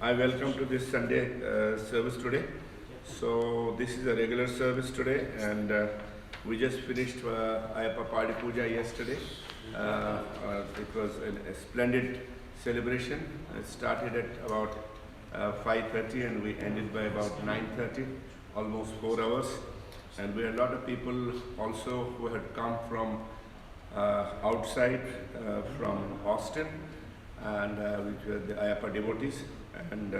I welcome to this Sunday service today. So this is a regular service today, and we just finished Ayappa Padi Puja yesterday. It was a splendid celebration. It started at about 5:30 and we ended by about 9:30, almost 4 hours. And we had a lot of people also who had come from outside, from Austin, and which were the Ayappa devotees. And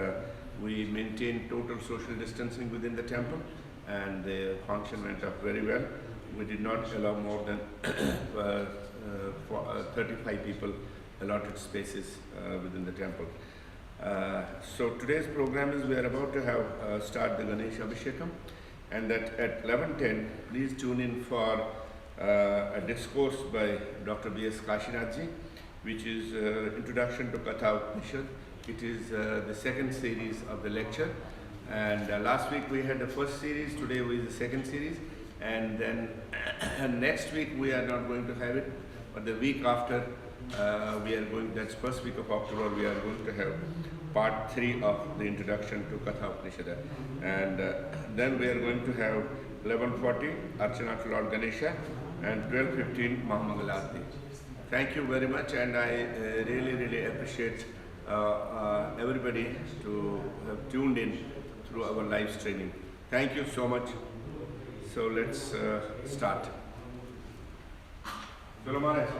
we maintained total social distancing within the temple, and the function went up very well. We did not allow more than 35 people allotted spaces within the temple. So today's program is we are about to have start the Ganesha Abhishekam, and at 11:10 please tune in for a discourse by Dr. B.S. Kashinathji, which is Introduction to Katha Upanishad. It is the second series of the lecture, and last week we had the first series, today is the second series, and then next week we are not going to have it, but the week after we are going, that's first week of October, we are going to have part 3 of the Introduction to Katha Upanishad, and then we are going to have 11:40 Archana to Lord Ganesha and 12:15 Mahamangalarti. Thank you very much, and I really appreciate everybody to have tuned in through our live streaming. Thank you so much. So let's start. Chalo Maharaj.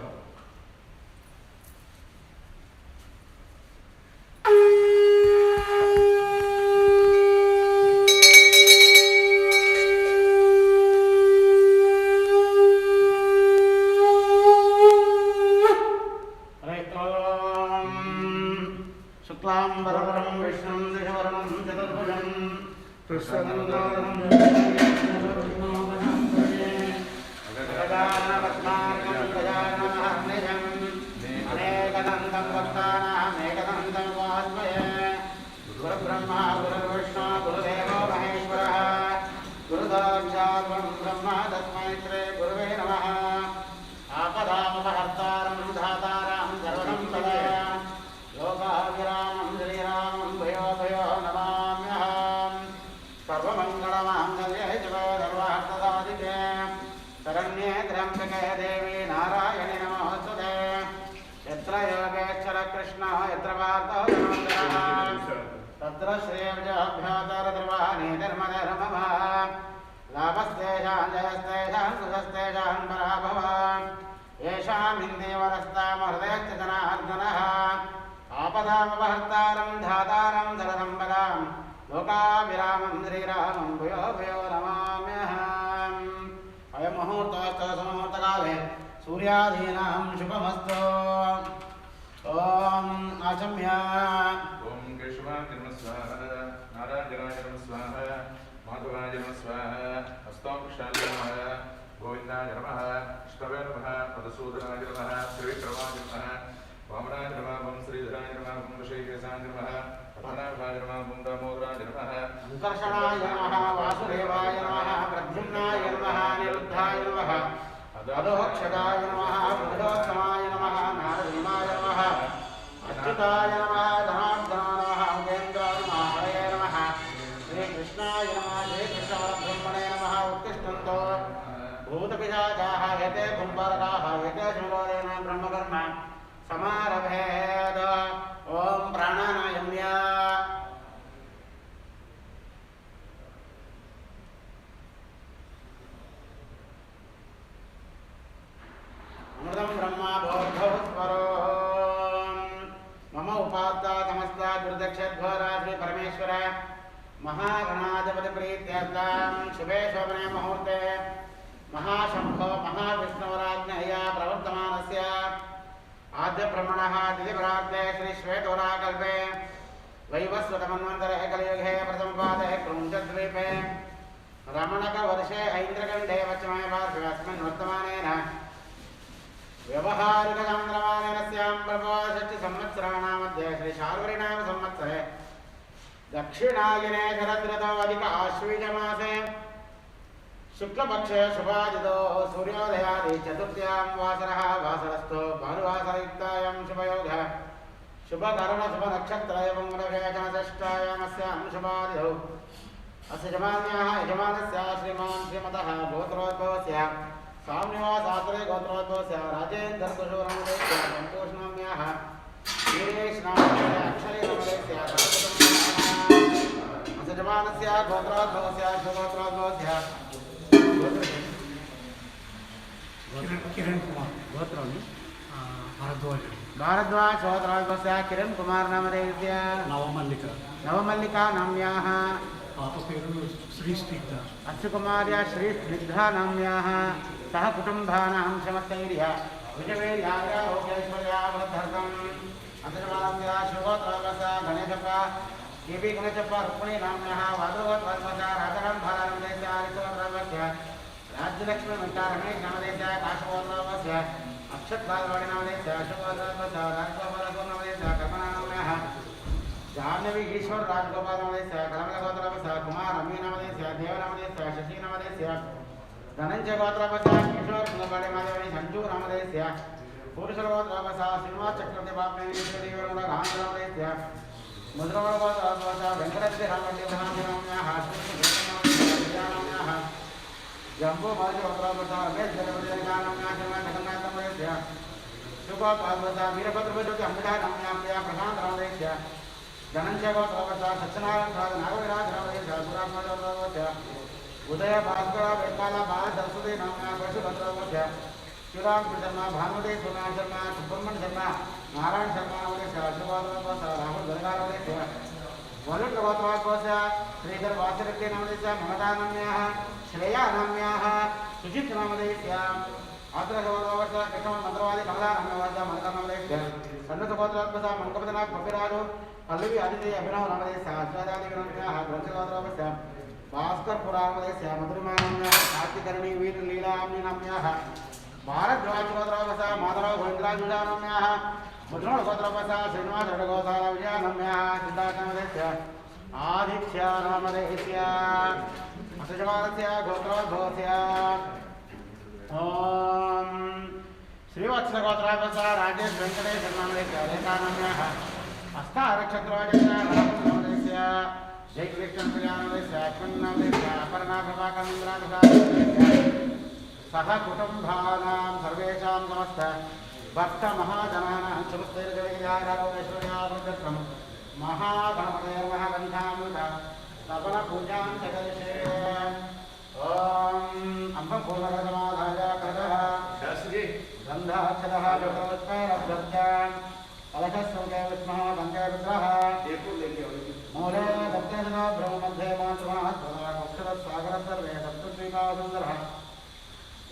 दक्षिणायने शरदृतोऽधिक आश्वीजमासे शुक्लपक्षे शुभाजितो सूर्योदयादि चतुर्थ्यां वासरः वासरस्थो भानुवासरयुक्तायां शुभयोगः Shubhkaran शुभ नक्षत्र एवं षष्ठायामस्यां शुभादिधौ अस्य यजमान्याः यजमानस्य श्रीमान् श्रीमतः गोत्रोद्भवस्य स्वामिनिवासात्रे गोत्रोद्भवस्य राजेन्द्रकुशूरमदेस्य संतोषनाम्याः वीरेशनाम्याः अक्षरेणमदेस्य अस्य यजमानस्य गोत्रोद्भवस्य शुभगोत्रोद्भवस्य किरण कुमार गोत्रोनि भारद्वाज भारद्वाज गोत्रोद्भवस्य किरण कुमार नामधेयस्य नवमल्लिका नाम्याः पाप Peru Shri स्निग्ध अस्य कुमार्या श्री स्निग्धा नाम्याः सह कुटुम्बानां समस्तैर्य विजयेर्याय भोगैश्वर्यावृद्धर्थम् अन्तर्वाद्या शुभोत्रोद्भवस्य गणेशप्प KP गणेशप्प Rukmini नाम्याः वादोद्भवस्य Rajaram भालानन्देस्य आदित्योद्भवस्य Rajyalakshmi मित्रा रमेश नामधेयस्य काशवोद्भवस्य अक्षत्वादवाणी नामधेयस्य अशोकोद्भवस्य राजगोपालगो नामधेयस्य कल्पना नाम्याः जाह्नवी ईश्वर राजगोपाल नामधेयस्य कलमल गोत्रोद्भवस्य कुमार अमी नामधेयस्य देव नामधेयस्य शशि नामधेयस्य धनंजय गोत्रोद्भवस्य किशोर सुंदरपाणी माधवनी संजू नामधेयस्य पुरुष गोत्रोद्भवस्य श्रीनिवास चक्रवर्ती बापनेश्वरी गांधी नामधेयस्य मुद्रगण गोत्रोद्भवस्य वेंकटेश्वर रामवल्ली नाम्याः जम्बो माजी गोत्रोद्भवस्य रमेश जगवती नाम्याः जगन्नाथ नामधेयस्य शुभोत्रोद्भवस्य वीरभद्रज्योति अमृता नाम्याः प्रशांत नामधेयस्य धनंजय गोत्रोद्भवस्य सत्यनारायण नागविराज नामधेयस्य पुरात्मगोत्रोद्भवस्य उदय भास्कर वेकाला बाल सरस्वती नाम्याः पशुभद्रोद्भवस्य शिवराम शर्मा भानुमती सोना शर्मा सुब्रह्मण्य शर्मा नारायण शर्मा नामधेयस्य शुभोत्रोद्भवस्य राहुल गंगा नामधेयस्य वरुण गोत्रोद्भवस्य श्रीधर वासरेड्डी नामधेयस्य ममता नाम्याः श्रेया नाम्याः सुजित नामधेयस्य आत्र गोत्रोद्भवस्य कृष्ण मंत्रवादी कमला नाम्याः मलका नामधेयस्य सन्नत गोत्रोद्भवस्य मंकपदनाथ पपिराजु पल्लवी आदित्य अभिनव नामधेयस्य अश्वदादि नाम्याः ग्रंथ गोत्रोद्भवस्य भास्कर पुराणमधेयस्य मधुरिमा नाम्याः कार्तिकर्णी वीर लीलाम्नि नाम्याः भारद्वाज गोत्रोद्भवस्य माधव गोविंदराजुजा नाम्याः मुद्रण गोत्रोद्भवस्य श्रीनिवास गोसाल विजया नाम्याः सिद्धार्थ नामधेयस्य आदित्य नामधेयस्य अशजमानस्य गोत्रोद्भवस्य ओम श्रीवत्स गोत्रोद्भवस्य राजेश वेंकटेश नामधेयस्य रेखा नाम्याः हस्तारक्षत्रोजस्य नामधेयस्य जय कृष्ण नामधेयस्य अश्विन नामधेयस्य अपर्णा प्रभाकरेन्द्र सह कुटुम्बानां सर्वेषां समस्त भक्त महाजनानां समस्तैर्जयैश्वर्यावृद्धं महागणपतये महागन्धामृत तपन पूजां जगदिशे ओम अम्बं पूर्णगजमाधाय करः शास्त्री गन्धाक्षतः जगदोत्पैरभ्यर्थ्यां कलशस्वके विष्णुः गङ्गे रुद्रः मूले दत्तेन ब्रह्ममध्ये मातृमाक्षरसागरः सर्वे सप्तद्वीपाः सुन्दरः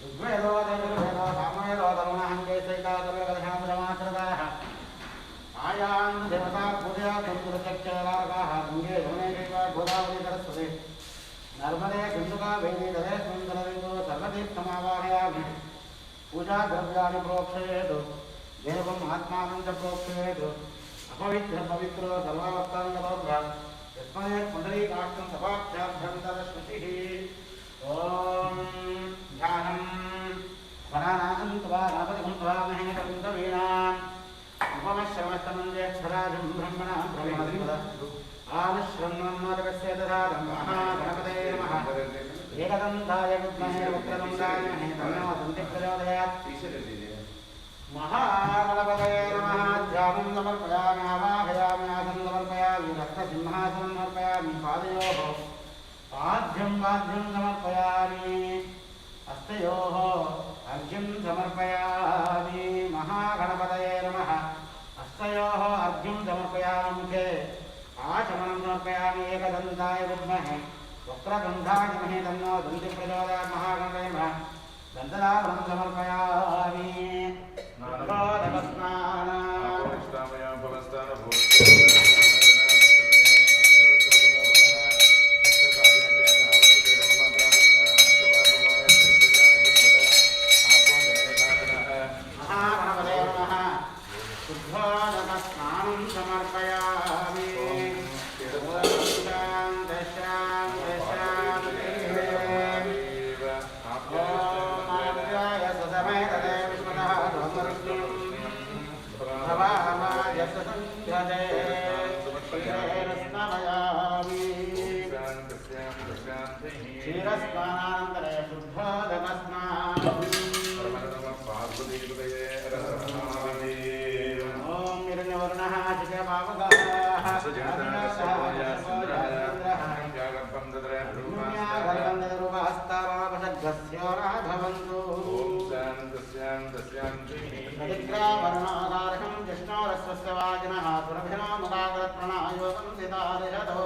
ऋग्वेदो देववेदो सामवेदो धर्मणाहङ्गे सैकादर्वकलशान्तरमाश्रिताः आयां देवता पूजया समुद्रचक्षलार्काः गङ्गे यमुने चैव गोदावरी सरस्वती नर्मदे सिन्धुका वेदी तदेस्मिन् जलबिन्दो सर्वतीर्थमावाहयामि पूजा द्रव्याणि प्रोक्षयेतु देवम् आत्मानं च प्रोक्षयेतु अपवित्र पवित्रो सर्वावस्थाङ्गलोभ्य यस्मये पुण्डरीकाष्ठं सभाभ्याभ्यन्तरश्रुतिः ओम ध्यानं वरानान्तवारापतिमुद्वामहे कविन्दवीणाम् उपमश्रवस्तमञ्जेक्षराजं ब्रह्मणां ब्रह्मणस्पद आनुश्रवन्नोदकस्य दधातं महागणपतये नमः एकदन्ताय विद्महे वक्रतुण्डाय धीमहि तन्नो दन्तिः प्रचोदयात् महागणपतये नमः ध्यानं समर्पयामि आवाहयामि आसनं समर्पयामि रक्तसिंहासनं समर्पयामि पादयोः पाद्यं वाद्यं समर्पयामि हस्तयोः अर्घ्यं समर्पयामि महागणपतये नमः हस्तयोः अर्घ्यं समर्पयामि मुखे आचमनं समर्पयामि एकदन्ताय विद्महे वक्रतुण्डाय धीमहि तन्नो दन्तिः प्रचोदयात् महागणपतये नमः दन्तधावनं समर्पयामि शुद्धोदकस्नानं समर्पयामि शान्ति क्षीरस्नानान्तरे शुद्धोदकस्नानम् ॐ हिरण्यवर्णः चित्रपावकः भवन्तु प्रतिग्रावर्णाकारकं विष्णोरस्वस्य वाजिनः सुरभिनामुदाकरत्प्रणायोगं सितारिषतो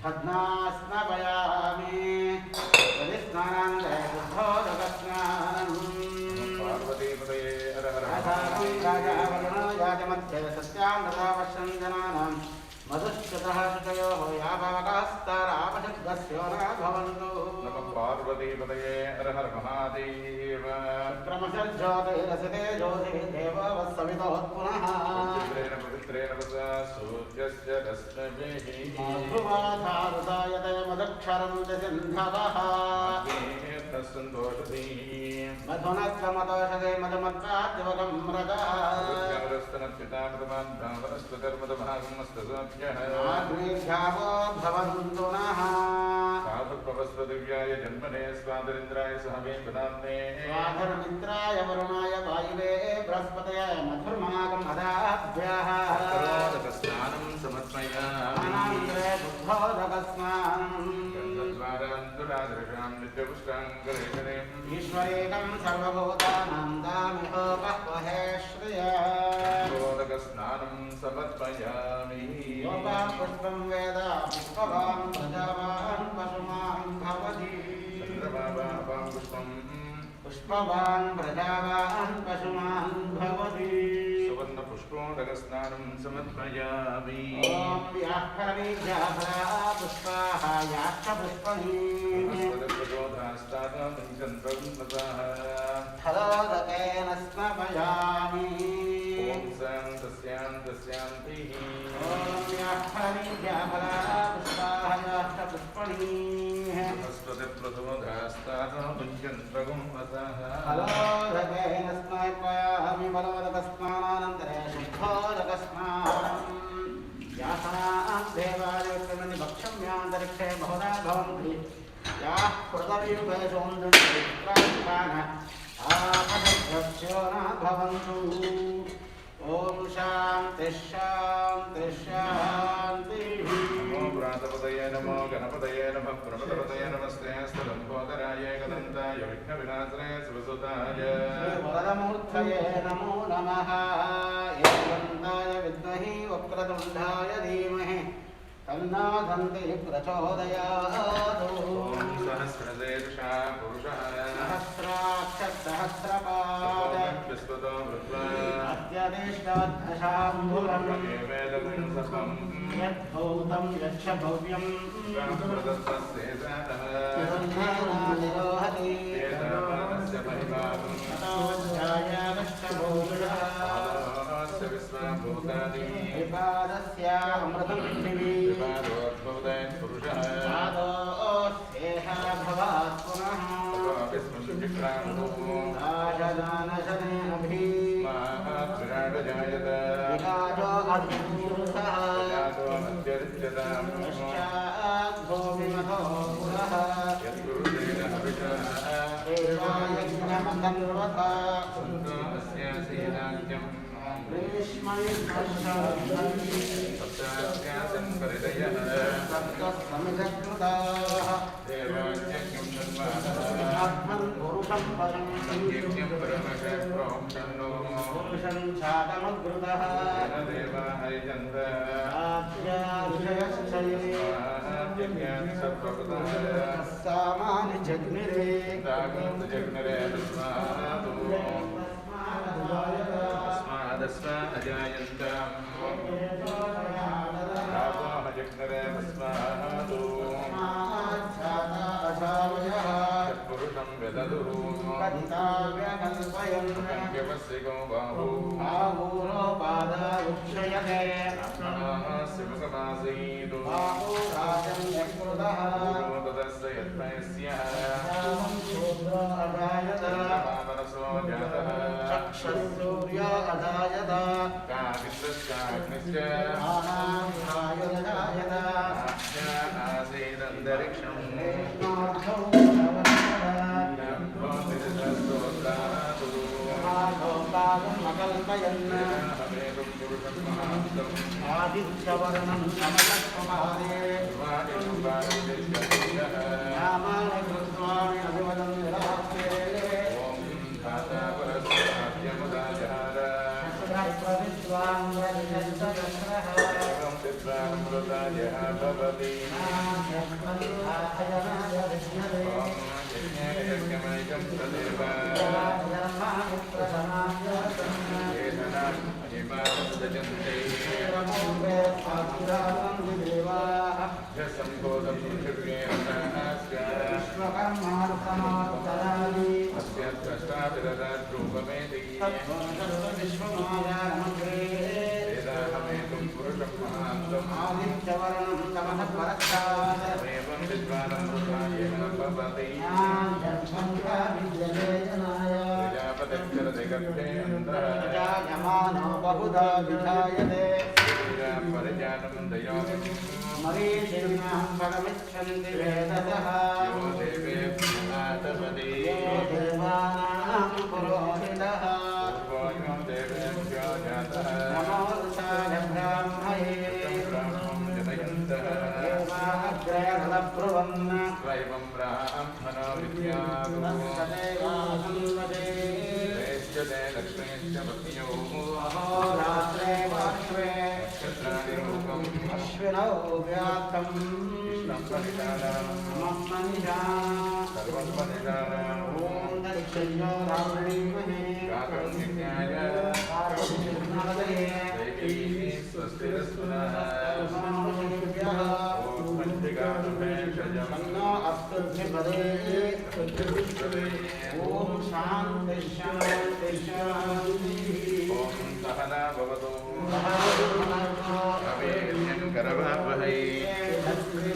छद्नास्नपयामि प्रतिस्नानान्तरे शुद्धोदकस्नानम् राजावरुणो सत्यामृतावश्यं जनानां मधुश्रुतः शुचयोः याभवकास्तारापशब्दस्यो न भवन्तु नमः पार्वतीपतये हर हर महादेव क्रमशज्योतिरसते ज्योतिः देवो वत्सवितोत्पुनः पवित्रेण वसा सूर्यस्य रश्मिभिः मधुवाधारुदायते मदक्षरं च सिन्धवः सन्तोषति मधुनस्वमतोषते मधुमत्वाद्यवकं व्रतः आग्नेभ्यावो भवन्तु नः साधुप्रवस्वदिव्याय जन्मने स्वादरिन्द्राय सहवे प्रदाम्ने स्वाधर्मित्राय वरुणाय वायुवे बृहस्पतये मधुर्मागं अदाभ्यः स्नानं समर्पयामि अनन्तरे शुद्धोदकस्नानम् ईश्वरेकं सर्वभूतानां दामिहोपह्वहे श्रिया स्नानं समर्पयामि पुष्पं वेद पुष्पवान् प्रजावान् पशुमान् भवति पुष्पवान् प्रजावान् पशुमान् भवति सुवर्णपुष्पोदकस्नानं समर्पयामि ॐ व्याघ्रवीर्याभरा पुष्पाः याश्च पुष्पणीः फलोदकेन स्नपयामि ॐ व्याघ्रवीर्याभरा पुष्पाः याश्च पुष्पणीः फलोदकेन स्नपयामि फलोदकस्नानानन्तरे शुद्धोदकस्नानम् यासनात् देवालयक्रमणि भक्षम्यान्तरिक्षे बहुधा भवन्ति याः पृथ्वीयुगे सौन्दर्यविक्रान्तान आपदभ्यो न भवन्तु ॐ शान्तिः शान्तिः शान्तिः नमो प्रातपतये नमो गणपतये नमः प्रणपतपतये नमस्ते स्तलम्बोदराय एकदन्ताय विघ्नविनाशने शिवसुताय वरदमूर्तये नमो नमः एकदन्ताय विद्महे वक्रतुण्डाय धीमहि तन्नो दन्ति प्रचोदयात् ॐ सहस्रशीर्षा पुरुषः सहस्राक्षसहस्रपाद विश्वतो मृत्वा अत्यधिष्ठाध्वशाम्बुरम् वेदं सपं यद्भूतं यच्च भव्यं निरोहति वेदामानस्य परिभागं ततोऽध्यायागश्चभूषः विश्वाभूतानि विपादस्यामृतं दिवि विपादोद्भूतेन पुरुषः पादोऽस्येह भवात् पुनः विस्मृतिक्रान्तो राजदानशनेऽभि महाविराटजायत विकारो अद्भुतः जातो मध्यरिच्यताम् पश्चाद्भूमिमथो पुरः यत्कुरुतेन हविषः देवायज्ञमकन्वता सन्तो अस्यासीनाख्यम् सप्तास्यासन् परिदयः सप्तसमिधकृताः देवाज्ञं धर्मः आत्मन् पुरुषं पशं सङ्कीर्त्यं परमशः प्रोक्षन्नो पुरुषं छादमग्रुतः देवा हरिचन्द आद्याविषयश्चये यज्ञान् सर्वकृतः सामानि जग्निरे दागं जग्नरे तस्मादु तस्मादस्मा अजायन्ताम् रावोह जग्नरे तस्मादु तत्पुरुषं व्यददुः व्यवस्रिको बाहु उक्षयते शिवसमासीदु तदस्य यत्मयस्य मनसो जातः सूर्यो अजायत कामित्रश्चाग्निश्च आनाध्यायुरजायत आसीदन्तरिक्षम् कृष्णार्थौ अकल्पयन् आदित्यवर्णं समलक्ष्महारे नामानि कृत्वाणि अभिवदन् निरास्ते बहुधा विधायते मरीषिण्यं पदमिच्छन्ति वेदतः यो देवानां पुरोहितः नमो ऋषाय ब्राह्मये देवाग्रे रथब्रुवन् अहोरात्रे पार्श्वे अश्विनौ व्याप्तं मन्निषा ॐ दक्षिणो रावणीमहे मन्नो अस्तुभ्यपदे ॐ शान्ति शान्ति शान्तिः सहना भवतु अवेद्यं करवावहै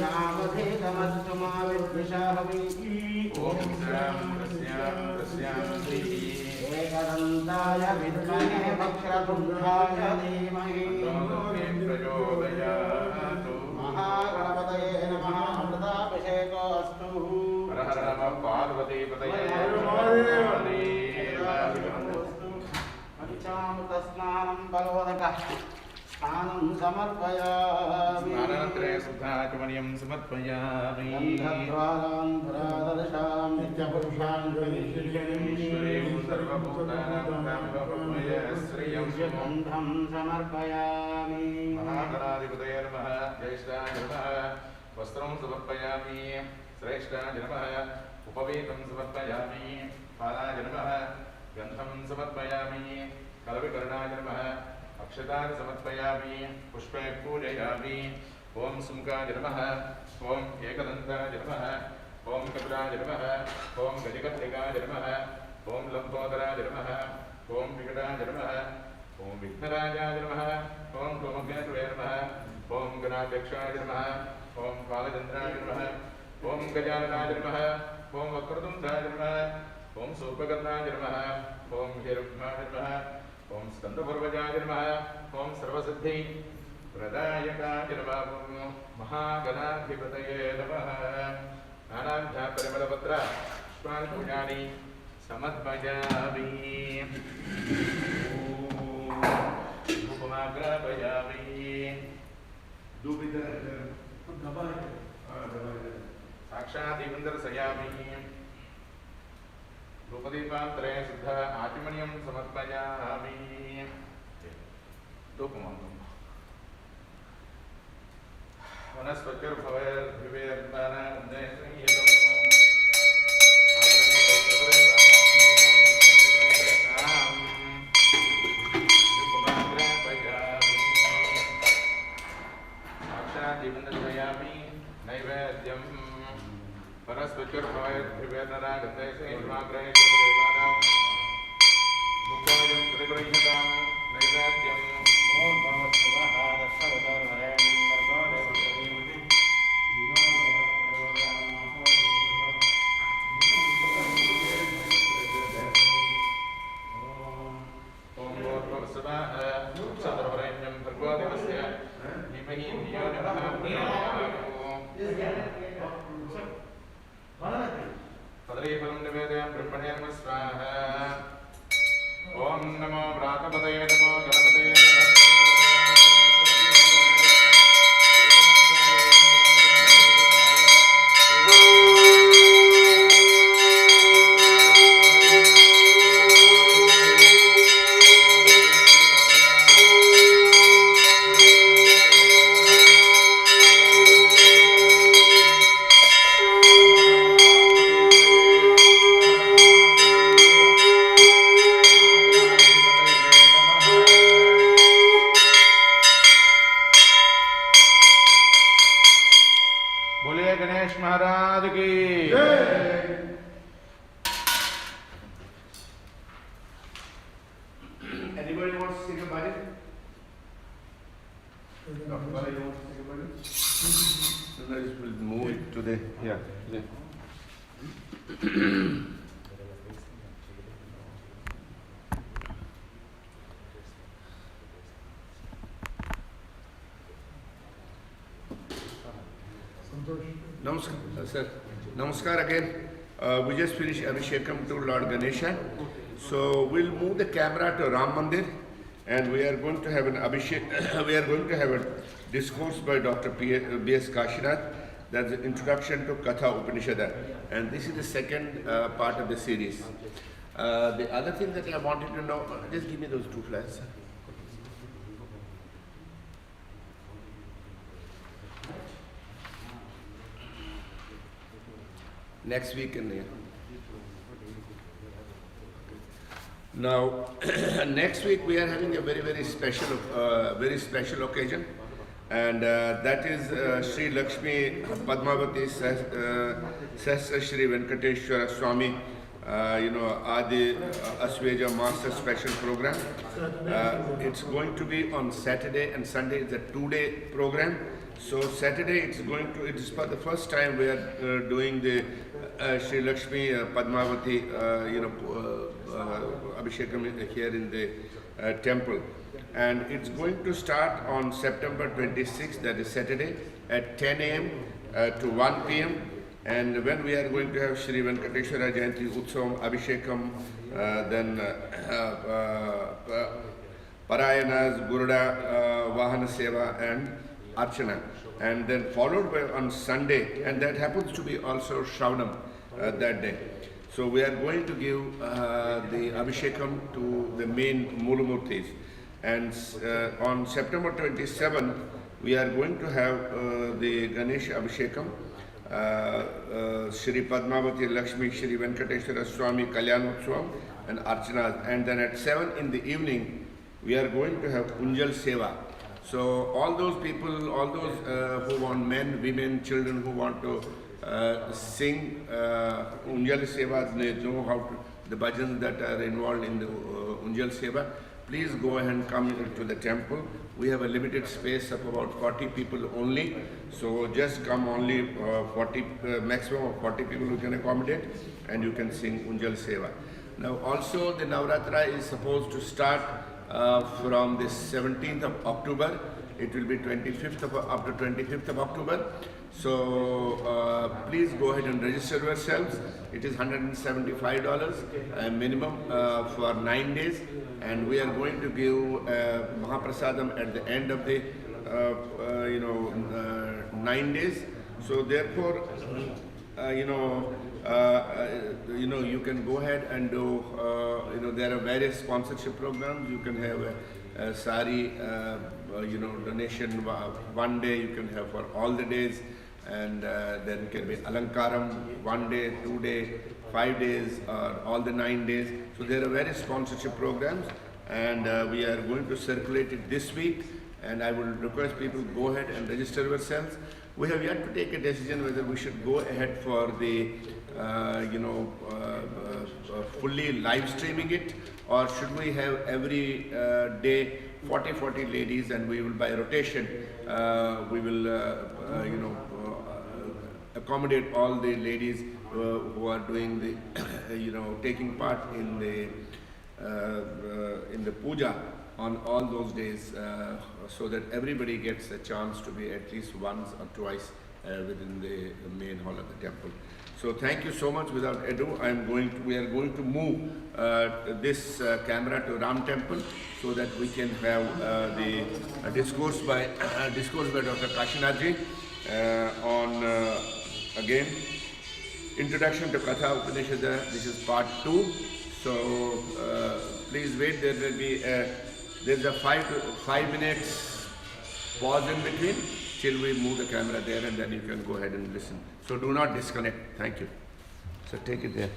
नामधेतमस्तु मा विद्विषाहविः ॐ तस्यां एकदन्ताय विद्महे वक्रतुण्डाय धीमहि प्रचोदयातु महागणपतये नमः अमृताभिषेकोऽस्तु हर हर नमः पार्वतीपतये पंचामृतस्नानं फलोदकः स्नानं समर्पयामि स्नानानन्तरे शुद्धाचमनीयं समर्पयामि गन्धद्वारान्तरादर्शां नित्यपुरुषां ईश्वरेण सर्वभूतानां कामभूमय श्रियं गन्धं समर्पयामि महागणाधिपतये नमः ज्येष्ठाय नमः वस्त्रं समर्पयामि श्रेष्ठाय नमः उपवेतं समर्पयामि पादाय नमः गन्धं समर्पयामि कलविकर्णाय नमः अक्षतान् समर्पयामि पुष्पे पूजयामि ॐ सुमुखाय नमः ॐ एकदन्ताय नमः ॐ कपिलाय नमः ॐ गजकर्णिकाय नमः ॐ लम्बोदराय नमः ॐ विकटाय नमः ॐ विघ्नराजाय नमः ॐ गोमग्नेश्वराय नमः ॐ गणाध्यक्षाय नमः ॐ कालचन्द्राय नमः ॐ गजाननाय नमः ॐ वक्रतुण्डाय नमः ॐ सूर्पकर्णाय नमः ॐ हिरण्यमाय नमः ॐ स्कन्दपूर्वजाय नमः ॐ सर्वसिद्धि प्रदायकाय नमः ॐ महागणाधिपतये नमः नानाभ्यां परिमलपत्र पुष्पाणि पूजानि समर्पयामि धूपमाग्रापयामि साक्षात् दीपन्दर्शयामि धूपदीपान्तरे शुद्ध आचमनीयं समर्पयामि धूपमन्तम् वनस्पतिर्भवेर्भिवेर्दानन्दयसंहितम् साक्षात् दीपन्दर्शयामि नैवेद्यम् परस्पतिर्भवेर्भिवेर्नरागन्धयसंहितमाग्रहे दुःखमयं प्रतिगृह्यतां नैवेद्यम् स्वाहा ॐ नमो व्रातपतये नमो गणपतये बोलिए गणेश महाराज की Anybody wants to say about it? Dr. Bala, you want to say about it? Otherwise, we'll move it to the here. Namaskar, sir. Namaskar again. We just finished Abhishekam to Lord Ganesha. So we'll move the camera to Ram Mandir and we are going to have an Abhishek, we are going to have a discourse by Dr. B.S. Kashinath. That's the introduction to Katha Upanishad. And this is the second part of the series. The other thing that I wanted to know, just give me those two flags. Next week in there. Now, next week we are having a very special occasion, and that is Sri Lakshmi Padmavati Sahasra Shri Venkateshwara Swami, Adi Asveja Master Special Program. It's going to be on Saturday and Sunday. It's a 2-day program. So Saturday it is for the first time we are doing the Sri Lakshmi Padmavati Abhishekam here in the temple, and it's going to start on September 26th, that is Saturday, at 10 a.m. To 1 p.m. And when we are going to have Shri Venkateshwara Jayanti Utsavam Abhishekam, then Parayanas, Guruda, Vahana Seva and Archana, and then followed by on Sunday, and that happens to be also Shravanam that day. So we are going to give the Abhishekam to the main Mulamurtis, and on September 27th we are going to have the Ganesha Abhishekam, Shri Padmavati Lakshmi Shri Venkateshwara Swami Kalyanotsavam and Archana, and then at 7 in the evening we are going to have Unjal Seva. So all those people, all those who want, men, women, children who want to sing Unjal Seva, they know how to, the bhajans that are involved in the Unjal Seva, please go ahead and come to the temple. We have a limited space of about 40 people only, so just come only maximum of 40 people we can accommodate, and you can sing Unjal Seva. Now also the Navratra is supposed to start from the 17th of October. It will be 25th up to 25th of October. So please go ahead and register yourselves. It is $175 minimum for 9 days, and we are going to give Mahaprasadam at the end of the 9 days. So therefore, you can go ahead and do, there are various sponsorship programs. You can have a sari, donation 1 day, you can have for all the days, and then can be Alankaram 1 day, 2 day, 5 days, or all the 9 days. So there are various sponsorship programs, and we are going to circulate it this week, and I will request people go ahead and register yourselves. We have yet to take a decision whether we should go ahead for the fully live streaming it, or should we have every day 40 ladies, and we will by rotation we will accommodate all the ladies who are doing the taking part in the puja on all those days, so that everybody gets a chance to be at least once or twice within the main hall of the temple. So thank you so much. Without ado, we are going to move this camera to Ram Temple so that we can have the discourse by Dr. Kashinathji on again Introduction to Katha Upanishada. This is part 2. So please wait. There will be there's a 5 minutes pause in between till we move the camera there, and then you can go ahead and listen. So do not disconnect. Thank you. So take it there.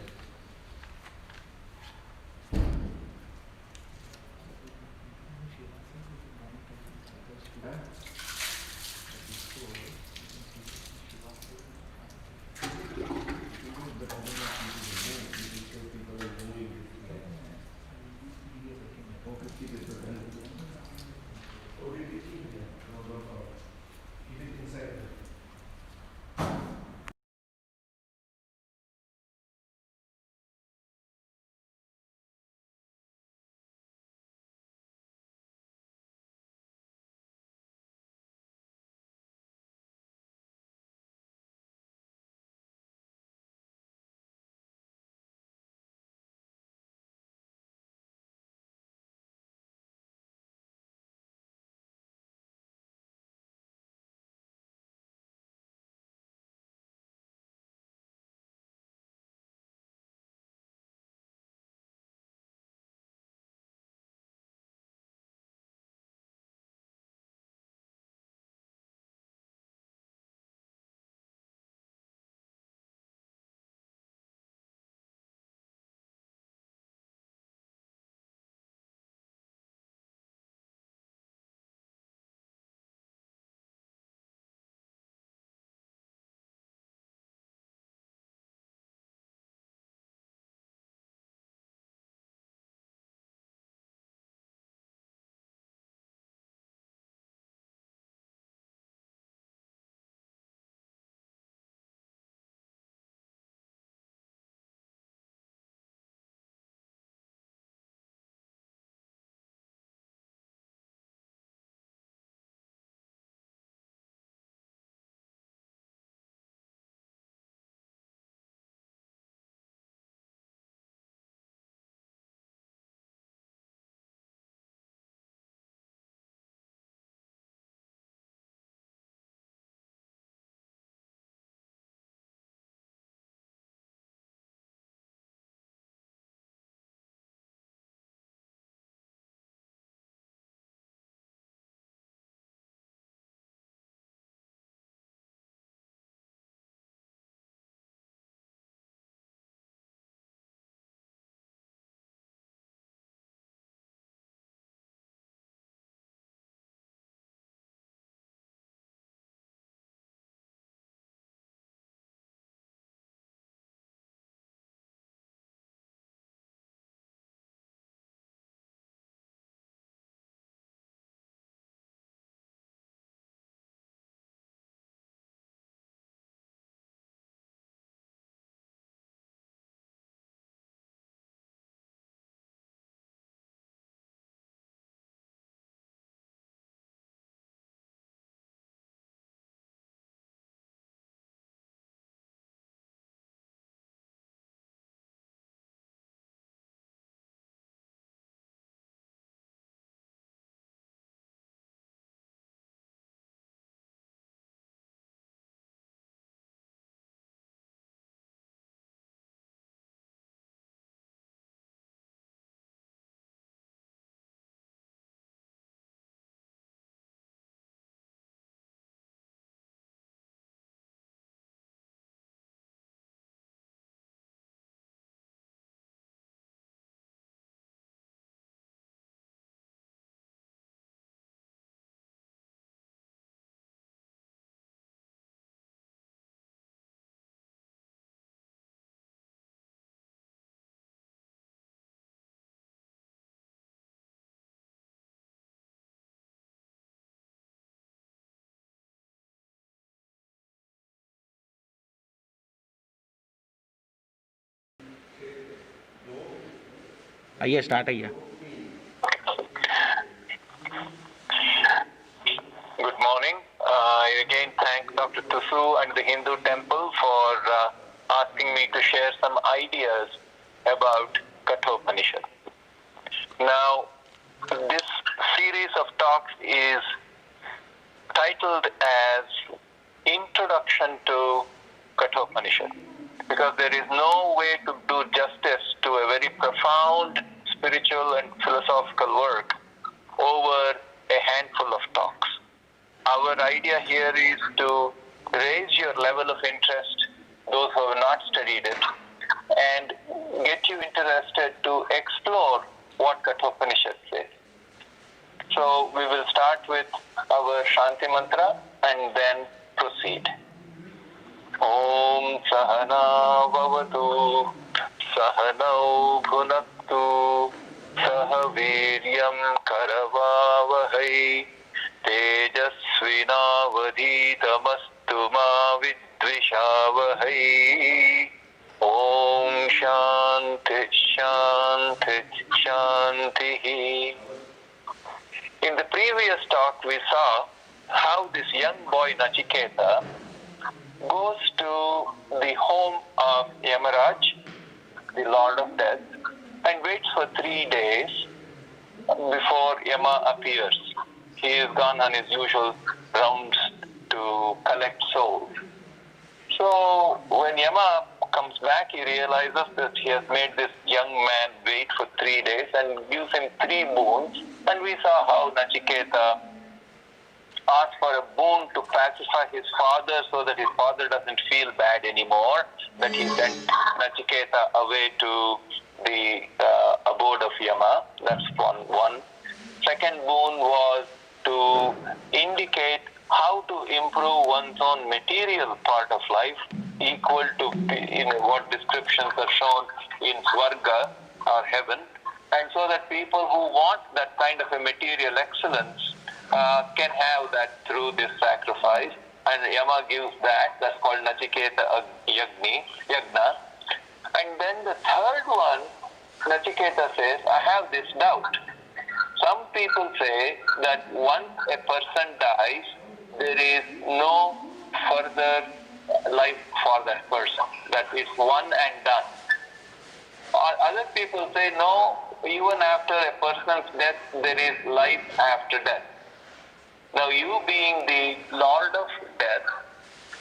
आइए start आइए Good morning. I again thank Dr. Tusu and the Hindu temple for asking to share some ideas about Kathopanishad. Now, this series of talks is titled as Introduction to Kathopanishad, because there is no way to do justice to a very profound spiritual and philosophical work over a handful of talks. Our idea here is to raise your level of interest, those who have not studied it, and get you interested to explore what Kathopanishad says. So we will start with our Shanti Mantra and then proceed. Om Sahana Bhavatu Sahanau Bhunaktu Sahaviryam Karavavahai Tejasvinavadhitamastu ma vidvishavahai. Om Shanti Shanti Shanti. In the previous talk we saw how this young boy Nachiketa goes to the home of Yamaraj, the Lord of Death, and waits for 3 days before Yama appears. He is gone on his usual rounds to collect souls. So when Yama comes back, he realizes that he has made this young man wait for 3 days and gives him 3 boons. And we saw how Nachiketa asked for a boon to pacify his father so that his father doesn't feel bad anymore, that he sent Nachiketa away to the abode of Yama. That's one. Second boon was to indicate how to improve one's own material part of life, equal to what descriptions are shown in Swarga or heaven, and so that people who want that kind of a material excellence can have that through this sacrifice. And Yama gives that. That's called Nachiketa Yagna. And then the third one, Nachiketa says, I have this doubt. Some people say that once a person dies, there is no further life for that person, that it's one and done. Other people say, no, even after a person's death, there is life after death. Now, you being the Lord of Death,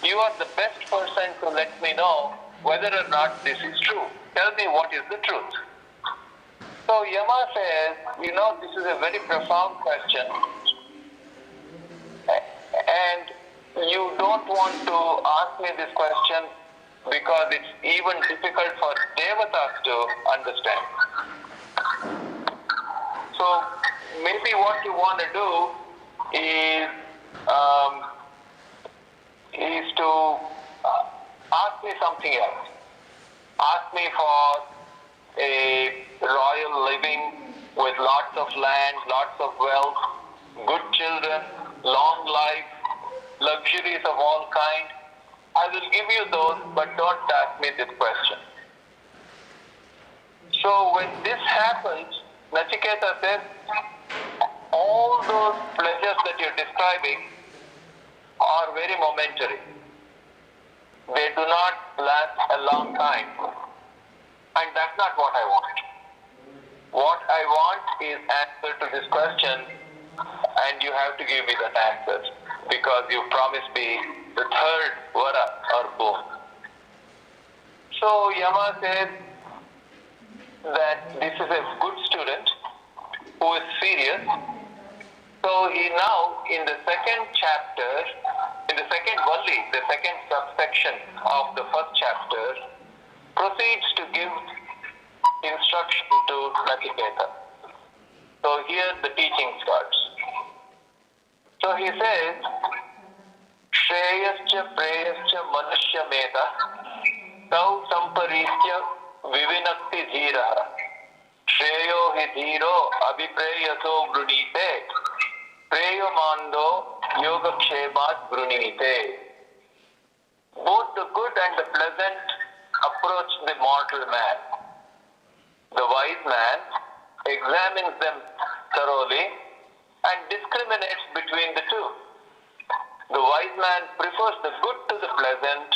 you are the best person to let me know whether or not this is true. Tell me what is the truth. So Yama says, this is a very profound question, and you don't want to ask me this question because it's even difficult for Devatas to understand. So maybe what you want to do is to ask me something else. Ask me for a royal living with lots of land, lots of wealth, good children, long life, luxuries of all kind. I will give you those, but don't ask me this question. So when this happens, Nachiketa says, all those pleasures that you're describing are very momentary. They do not last a long time. And that's not what I want. What I want is answer to this question, and you have to give me that answer because you promised me the third vara or boon. So Yama says that this is a good student who is serious. So he now, in the second chapter, in the second vali, the second subsection of the first chapter, proceeds to give instruction to Nachiketa. So here the teaching starts. So he says, Shreyascha preyascha manushya meta tau samparishya vivinakti dhira shreyo hi dhiro abhipreyaso brunite preyo mando yogakshemat brunite. Both the good and the pleasant approach the mortal man. The wise man examines them thoroughly and discriminates between the two. The wise man prefers the good to the pleasant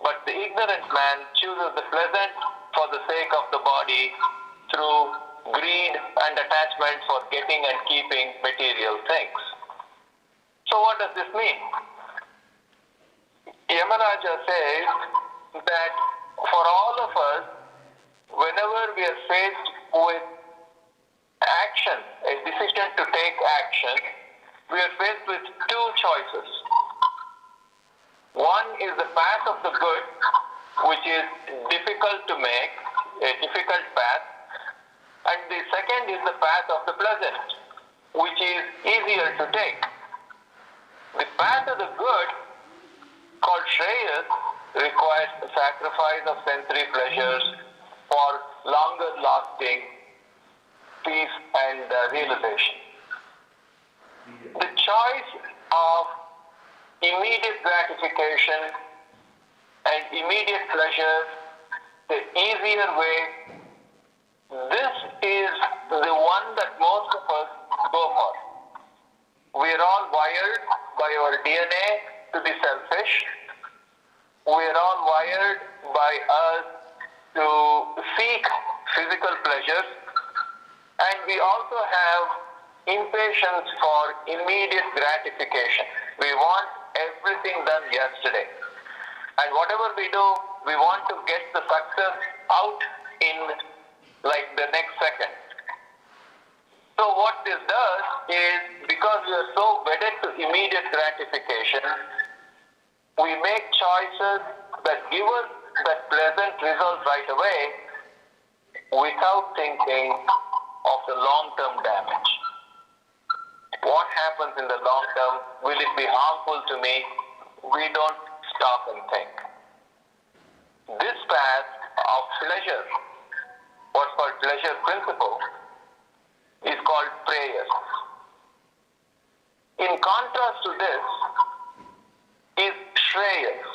But the ignorant man chooses the pleasant for the sake of the body through greed and attachment for getting and keeping material things. So what does this mean? Yamaraja says that for all of us, whenever we are faced with action, a decision to take action, we are faced with two choices. One is the path of the good, which is difficult to make, a difficult path, and the second is the path of the pleasant, which is easier to take. The path of the good, called Shreyas, requires the sacrifice of sensory pleasures for longer lasting peace and realization. The choice of immediate gratification and immediate pleasure, the easier way, this is the one that most of us go for. We are all wired by our DNA to be selfish. We are all wired by us to seek physical pleasures, and we also have impatience for immediate gratification. We want everything done yesterday. And whatever we do, we want to get the success out in like the next second. So what this does is, because we are so wedded to immediate gratification, we make choices that give us that pleasant result right away without thinking of the long-term damage. What happens in the long term? Will it be harmful to me? We don't stop and think. This path of pleasure, what's called pleasure principle, is called prayers. In contrast to this is Shreyas.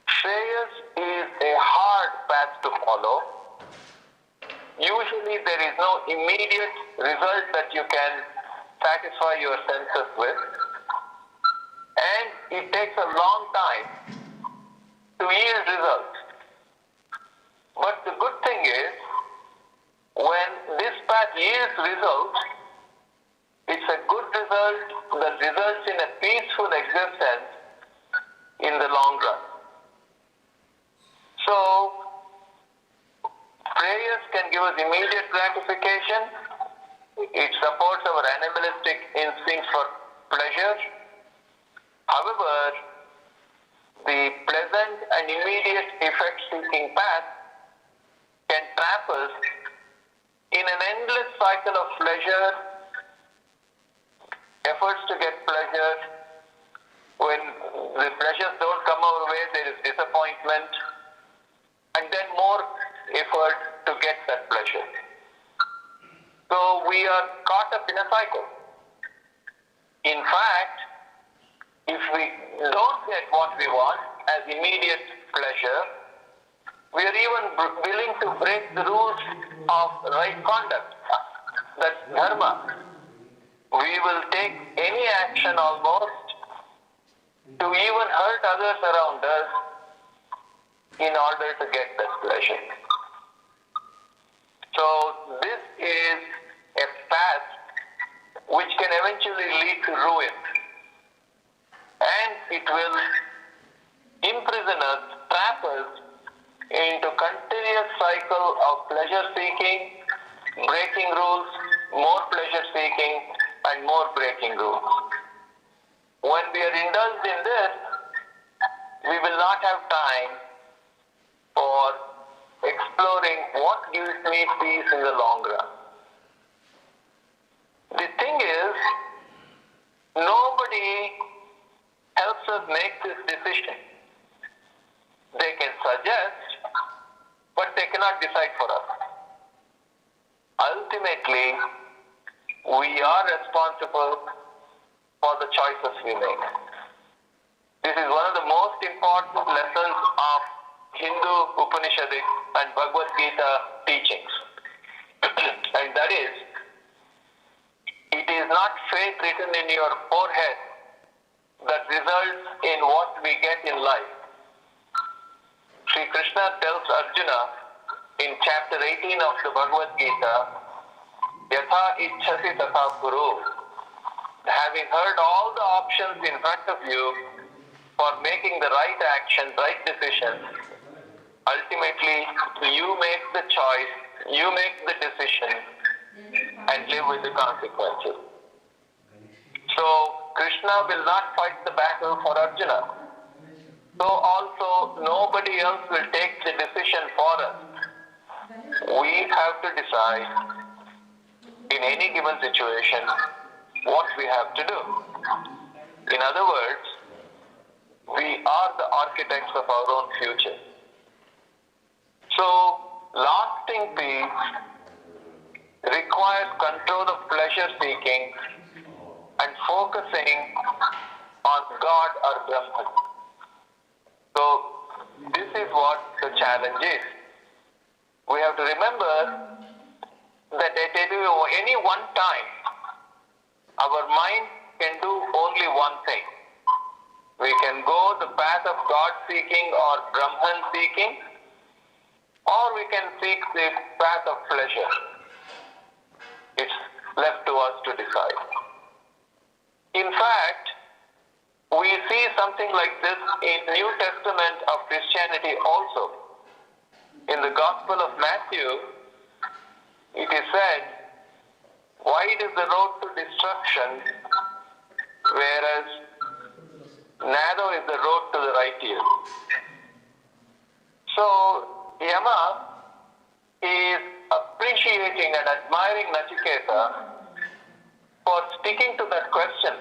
Shreyas is a hard path to follow. Usually there is no immediate result that you can satisfy your senses with, and it takes a long time to yield results. But the good thing is, when this path yields results, it's a good result that results in a peaceful existence in the long run. So, prayers can give us immediate gratification. It supports our animalistic instinct for pleasure. However, the pleasant and immediate effect-seeking path can trap us in an endless cycle of pleasure, efforts to get pleasure. When the pleasures don't come our way, there is disappointment, and then more effort to get that pleasure. So we are caught up in a cycle. In fact, if we don't get what we want as immediate pleasure, we are even willing to break the rules of right conduct. That's dharma. We will take any action almost to even hurt others around us in order to get that pleasure. So this is a path which can eventually lead to ruin. And it will imprison us, trap us into continuous cycle of pleasure seeking, breaking rules, more pleasure seeking, and more breaking rules. When we are indulged in this, we will not have time for exploring what gives me peace in the long run. The thing is, nobody helps us make this decision. They can suggest, but they cannot decide for us. Ultimately, we are responsible for the choices we make. This is one of the most important lessons of Hindu Upanishadic and Bhagavad Gita teachings. And that is, it is not fate written in your forehead that results in what we get in life. Sri Krishna tells Arjuna in chapter 18 of the Bhagavad Gita, Yatha ichhasi tatha kuru. Having heard all the options in front of you for making the right action, right decision, ultimately you make the choice, you make the decision and live with the consequences. So Krishna will not fight the battle for Arjuna. So also nobody else will take the decision for us. We have to decide in any given situation what we have to do. In other words, we are the architects of our own future. So lasting peace requires control of pleasure seeking and focusing on God or Brahman. So this is what the challenge is. We have to remember that at any one time, our mind can do only one thing. We can go the path of God seeking or Brahman seeking, or we can seek the path of pleasure. It's left to us to decide. In fact, we see something like this in New Testament of Christianity also. In the Gospel of Matthew, it is said, wide is the road to destruction, whereas narrow is the road to the righteous. So Yama is appreciating and admiring Nachiketa for sticking to that question,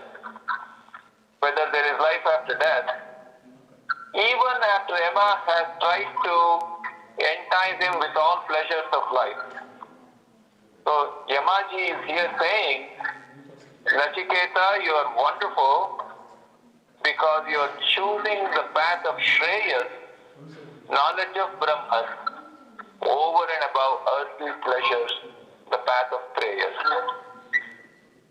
whether there is life after death, even after Yama has tried to entice him with all pleasures of life. So Yamaji is here saying, Nachiketa, you are wonderful because you are choosing the path of Shreyas, knowledge of Brahman, over and above earthly pleasures, the path of prayers.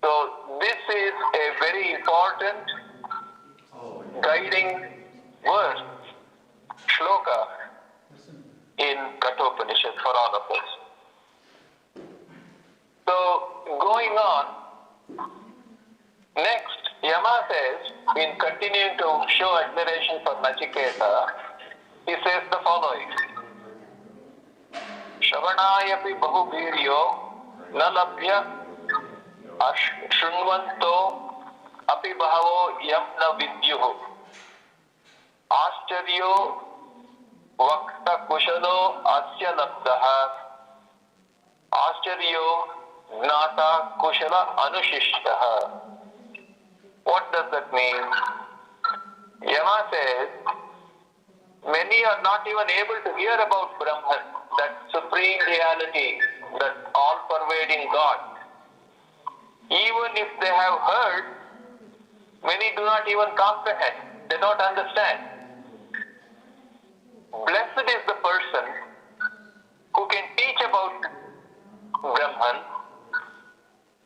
So this is a very important guiding verse, shloka, in Kathopanishad for all of us. So going on, next Yama says, in continuing to show admiration for Nachiketa, he says the following, Shravanayapi bahubhiryo na labhya shunvanto api bahavo yam na vidyuhu ascharyo vakta kushalo asya labdaha ascharyo gnata kushala anushishtaha. What does that mean? Yama says, many are not even able to hear about Brahman, that supreme reality, that all-pervading God. Even if they have heard, many do not even comprehend, they don't understand. Blessed is the person who can teach about Brahman,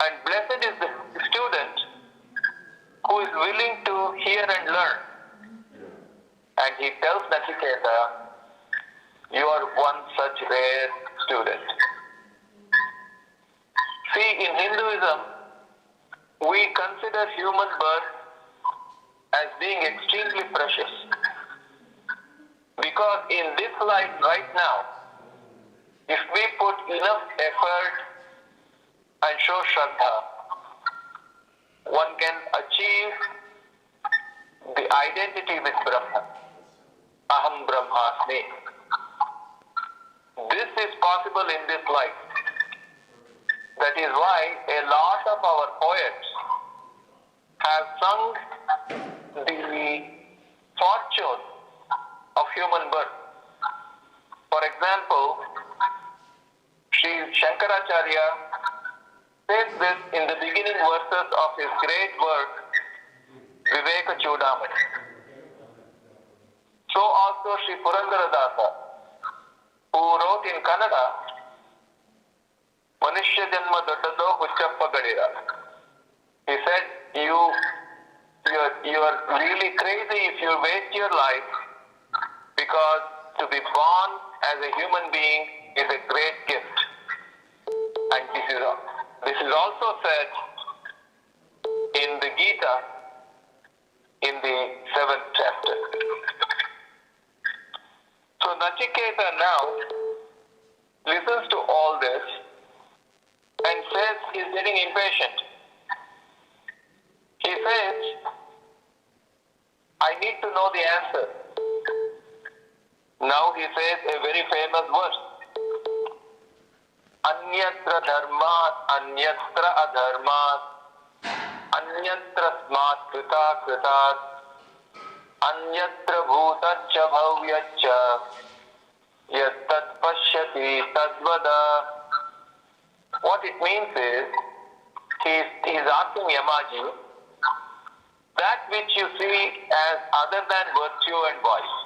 and blessed is the student who is willing to hear and learn. And he tells Nachiketa, you are one such rare student. See, in Hinduism, we consider human birth as being extremely precious. Because in this life right now, if we put enough effort and show Shraddha, one can achieve the identity with Brahman. Aham Brahmasmi. This is possible in this life. That is why a lot of our poets have sung the fortune of human birth. For example, Sri Shankaracharya says this in the beginning verses of his great work, Viveka Chudamani. So also Sri Purandaradasa, who wrote in Kannada, Manishya Janma Doddado Huchappa Gadira. He said, you are really crazy if you waste your life, because to be born as a human being is a great gift. And this is also said in the Gita in the 7th chapter. So Nachiketa now listens to all this and says he's getting impatient. He says, I need to know the answer. Now he says a very famous verse. Anyatra dharmat, anyatra adharmat, anyatra smat krita kritat, anyatra bhutaccha bhavyaccha, yattat pashyati tadvada. What it means is, he is asking Yamaji, that which you see as other than virtue and vice,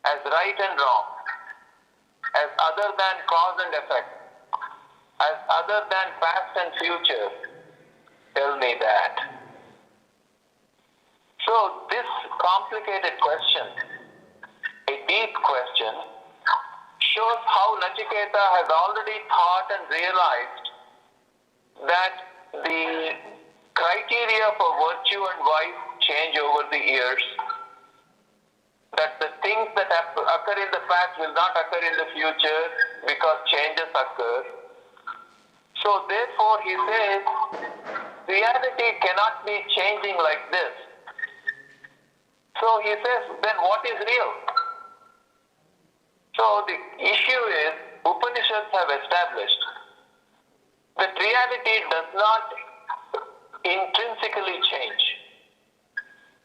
as right and wrong, as other than cause and effect, as other than past and future, tell me that. So this complicated question, a deep question, shows how Nachiketa has already thought and realized that the criteria for virtue and vice change over the years, that the things that occur in the past will not occur in the future because changes occur. So therefore he says, reality cannot be changing like this. So he says, then what is real? So the issue is, Upanishads have established that reality does not intrinsically change.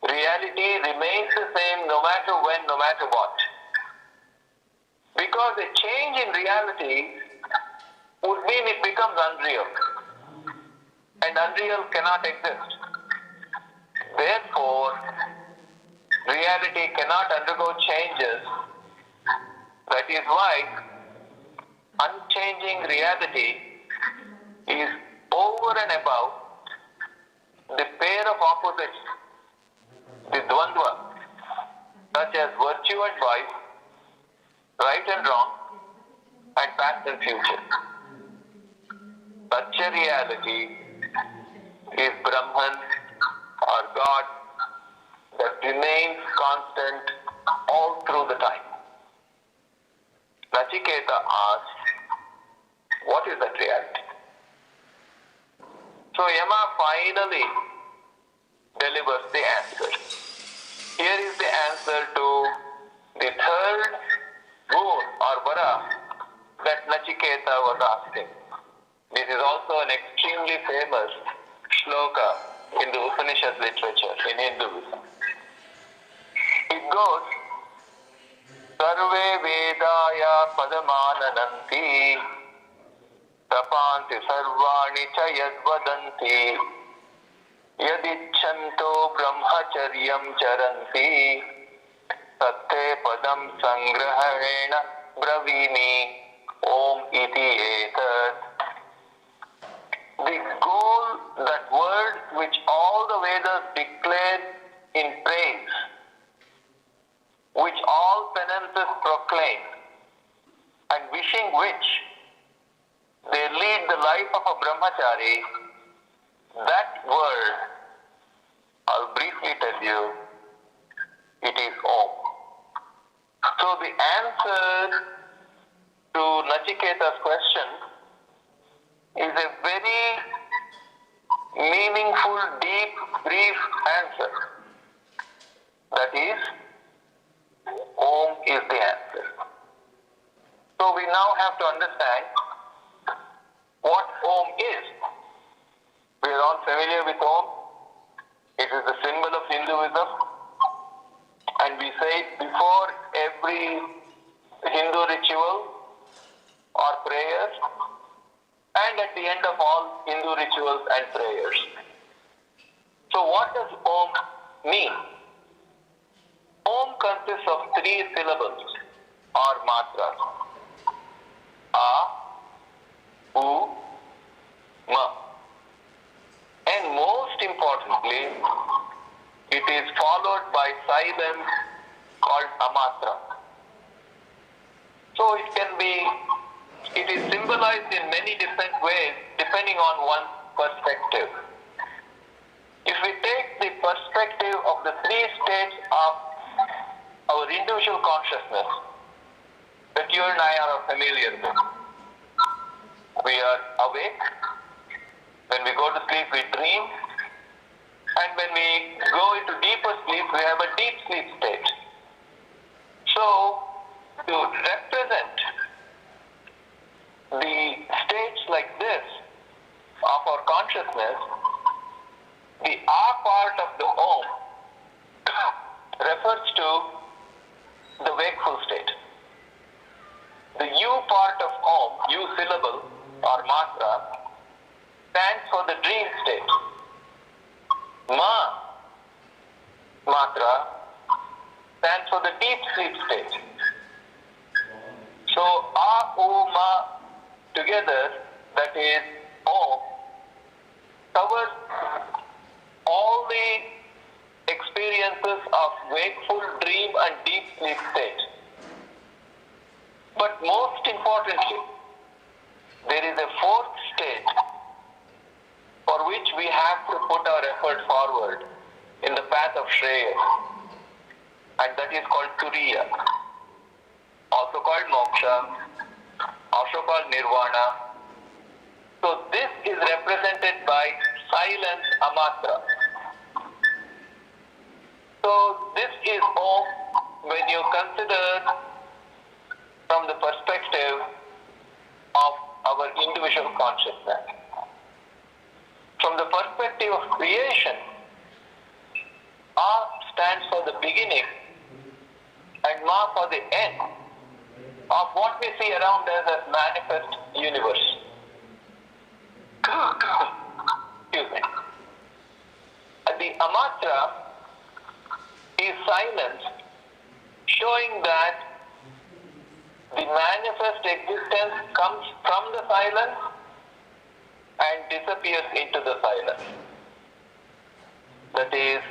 Reality remains the same no matter when, no matter what. Because a change in reality would mean it becomes unreal. And unreal cannot exist. Therefore, reality cannot undergo changes. That is why unchanging reality is over and above the pair of opposites, the dvandva, such as virtue and vice, right and wrong, and past and future. Such a reality is Brahman or God that remains constant all through the time. Nachiketa asks, what is that reality? So Yama finally delivers the answer. Here is the answer to the third boon or vara that Nachiketa was asking. This is also an extremely famous shloka in the Upanishad literature in Hinduism. It goes, Sarve Vedaya Padamanananti Tapanti Sarvani Chayadvadanti Yadichanto Brahmacharyam Charanti Satte Padam Sangrahena Bravini Om Iti Etat. The goal, that word which all the Vedas declare in praise, which all penances proclaim, and wishing which they lead the life of a brahmachari, that word, I'll briefly tell you, it is Om. So the answer to Nachiketa's question is a very meaningful, deep, brief answer. That is, Om is the answer. So we now have to understand what Om is. We are all familiar with Om. It is the symbol of Hinduism. And we say it before every Hindu ritual or prayer, and at the end of all Hindu rituals and prayers. So what does Om mean? Om consists of 3 syllables or matras. A, U, Ma. And most importantly, it is followed by silence called amatra. So it is symbolized in many different ways depending on one's perspective. If we take the perspective of the three states of our individual consciousness that you and I are familiar with, we are awake. When we go to sleep, we dream. And when we go into deeper sleep, we have a deep sleep state. So, to represent the states like this of our consciousness, the A part of the Om refers to the wakeful state. The U part of Om, U syllable or matra, stands for the dream state. Ma matra stands for the deep sleep state. So A, O, Ma together, that is Om, covers all the experiences of wakeful, dream and deep sleep state. But most importantly, there is a fourth state for which we have to put our effort forward in the path of Shreya, and that is called Turiya, also called Moksha, also called Nirvana. So this is represented by silent amatra. So this is Om when you consider from the perspective of our individual consciousness. From the perspective of creation, A stands for the beginning and Ma for the end of what we see around us as manifest universe. Excuse me. And the amatra is silence, showing that the manifest existence comes from the silence and disappears into the silence. That is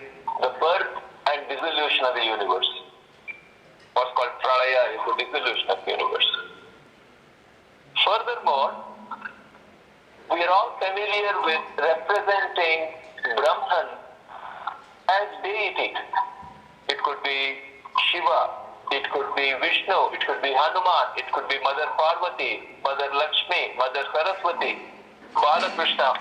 the birth and dissolution of the universe. What's called pralaya is the dissolution of the universe. Furthermore, we are all familiar with representing Brahman as deity. It could be Shiva, it could be Vishnu, it could be Hanuman, it could be Mother Parvati, Mother Lakshmi, Mother Saraswati, Balakrishna.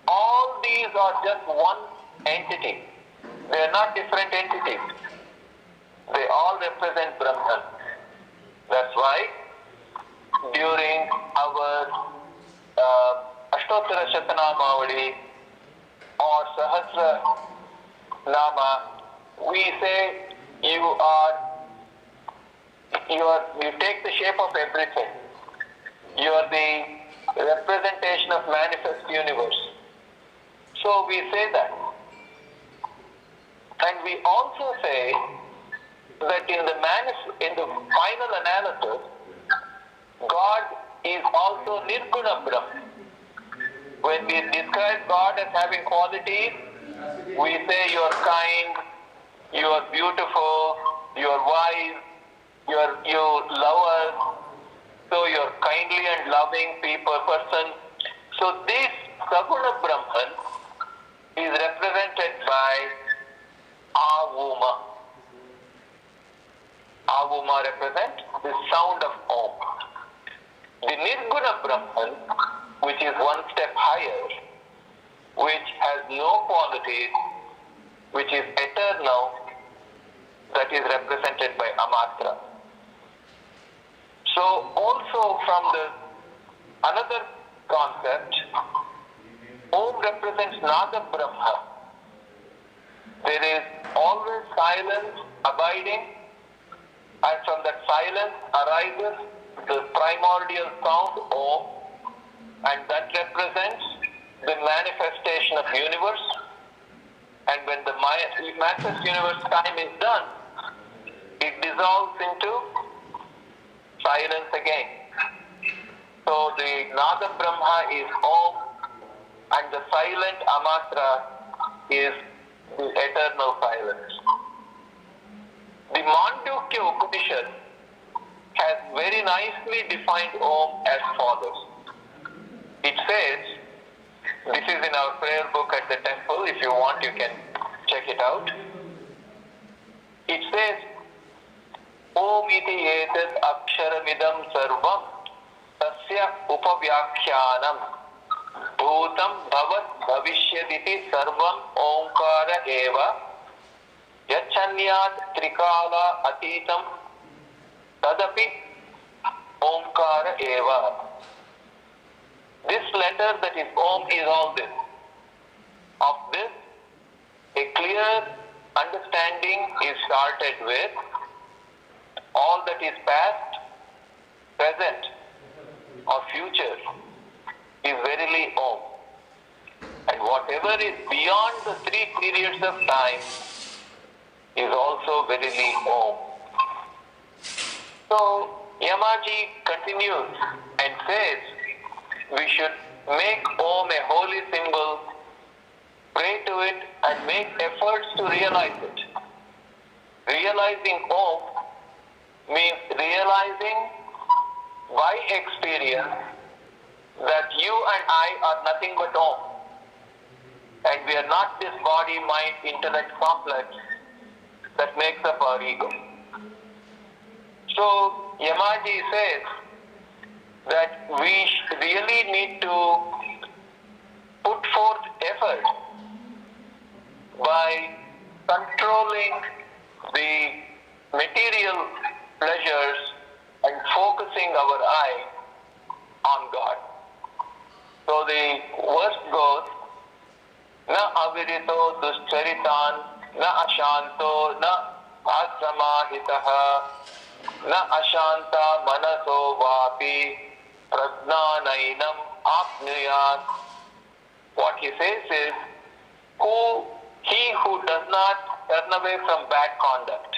All these are just one entity. They are not different entities. They all represent Brahman. That's why during our Ashtottara Shatanamavali or Sahasra Nama, we say you take the shape of everything. You are the representation of manifest universe. So we say that. And we also say that in the final analysis, God is also Nirguna Brahma. When we describe God as having qualities, we say you are kind, you are beautiful, you are wise, you love us, so you are kindly and loving person. So this Saguna Brahman is represented by Avuma. Avuma represents the sound of Om. The Nirguna Brahman, which is one step higher, which has no qualities, which is eternal, that is represented by Amatra. So also from another concept, Om represents Nada Brahma. There is always silence abiding, and from that silence arises the primordial sound Om, and that represents the manifestation of universe. And when the manifest universe time is done, it dissolves into silence again. So the Nada Brahma is Om, and the silent Amatra is the eternal silence. The Mandukya Upanishad has very nicely defined Om as follows. It says, this is in our prayer book at the temple. If you want, you can check it out. It says, Om iti etat aksharamidam sarvam tasya upavyakyanam bhutam bhavat bhavishyaditi sarvam omkara eva yachanyat trikala atitam tadapi omkara eva. This letter that is Om is all this. Of this, a clear understanding is started with all that is past, present, or future is verily Om. And whatever is beyond the three periods of time is also verily Om. So Yamaji continues and says, we should make Om a holy symbol, pray to it, and make efforts to realize it. Realizing Om means realizing by experience that you and I are nothing but Om. And we are not this body, mind, intellect complex that makes up our ego. So Yamaji says that we really need to put forth effort by controlling the material pleasures and focusing our eye on God. So the verse goes, na avirito duscharitan, na ashanto, na asamahitaha, na ashanta manaso vapi prajnanainam apnuyat. What he says is, he who does not turn away from bad conduct,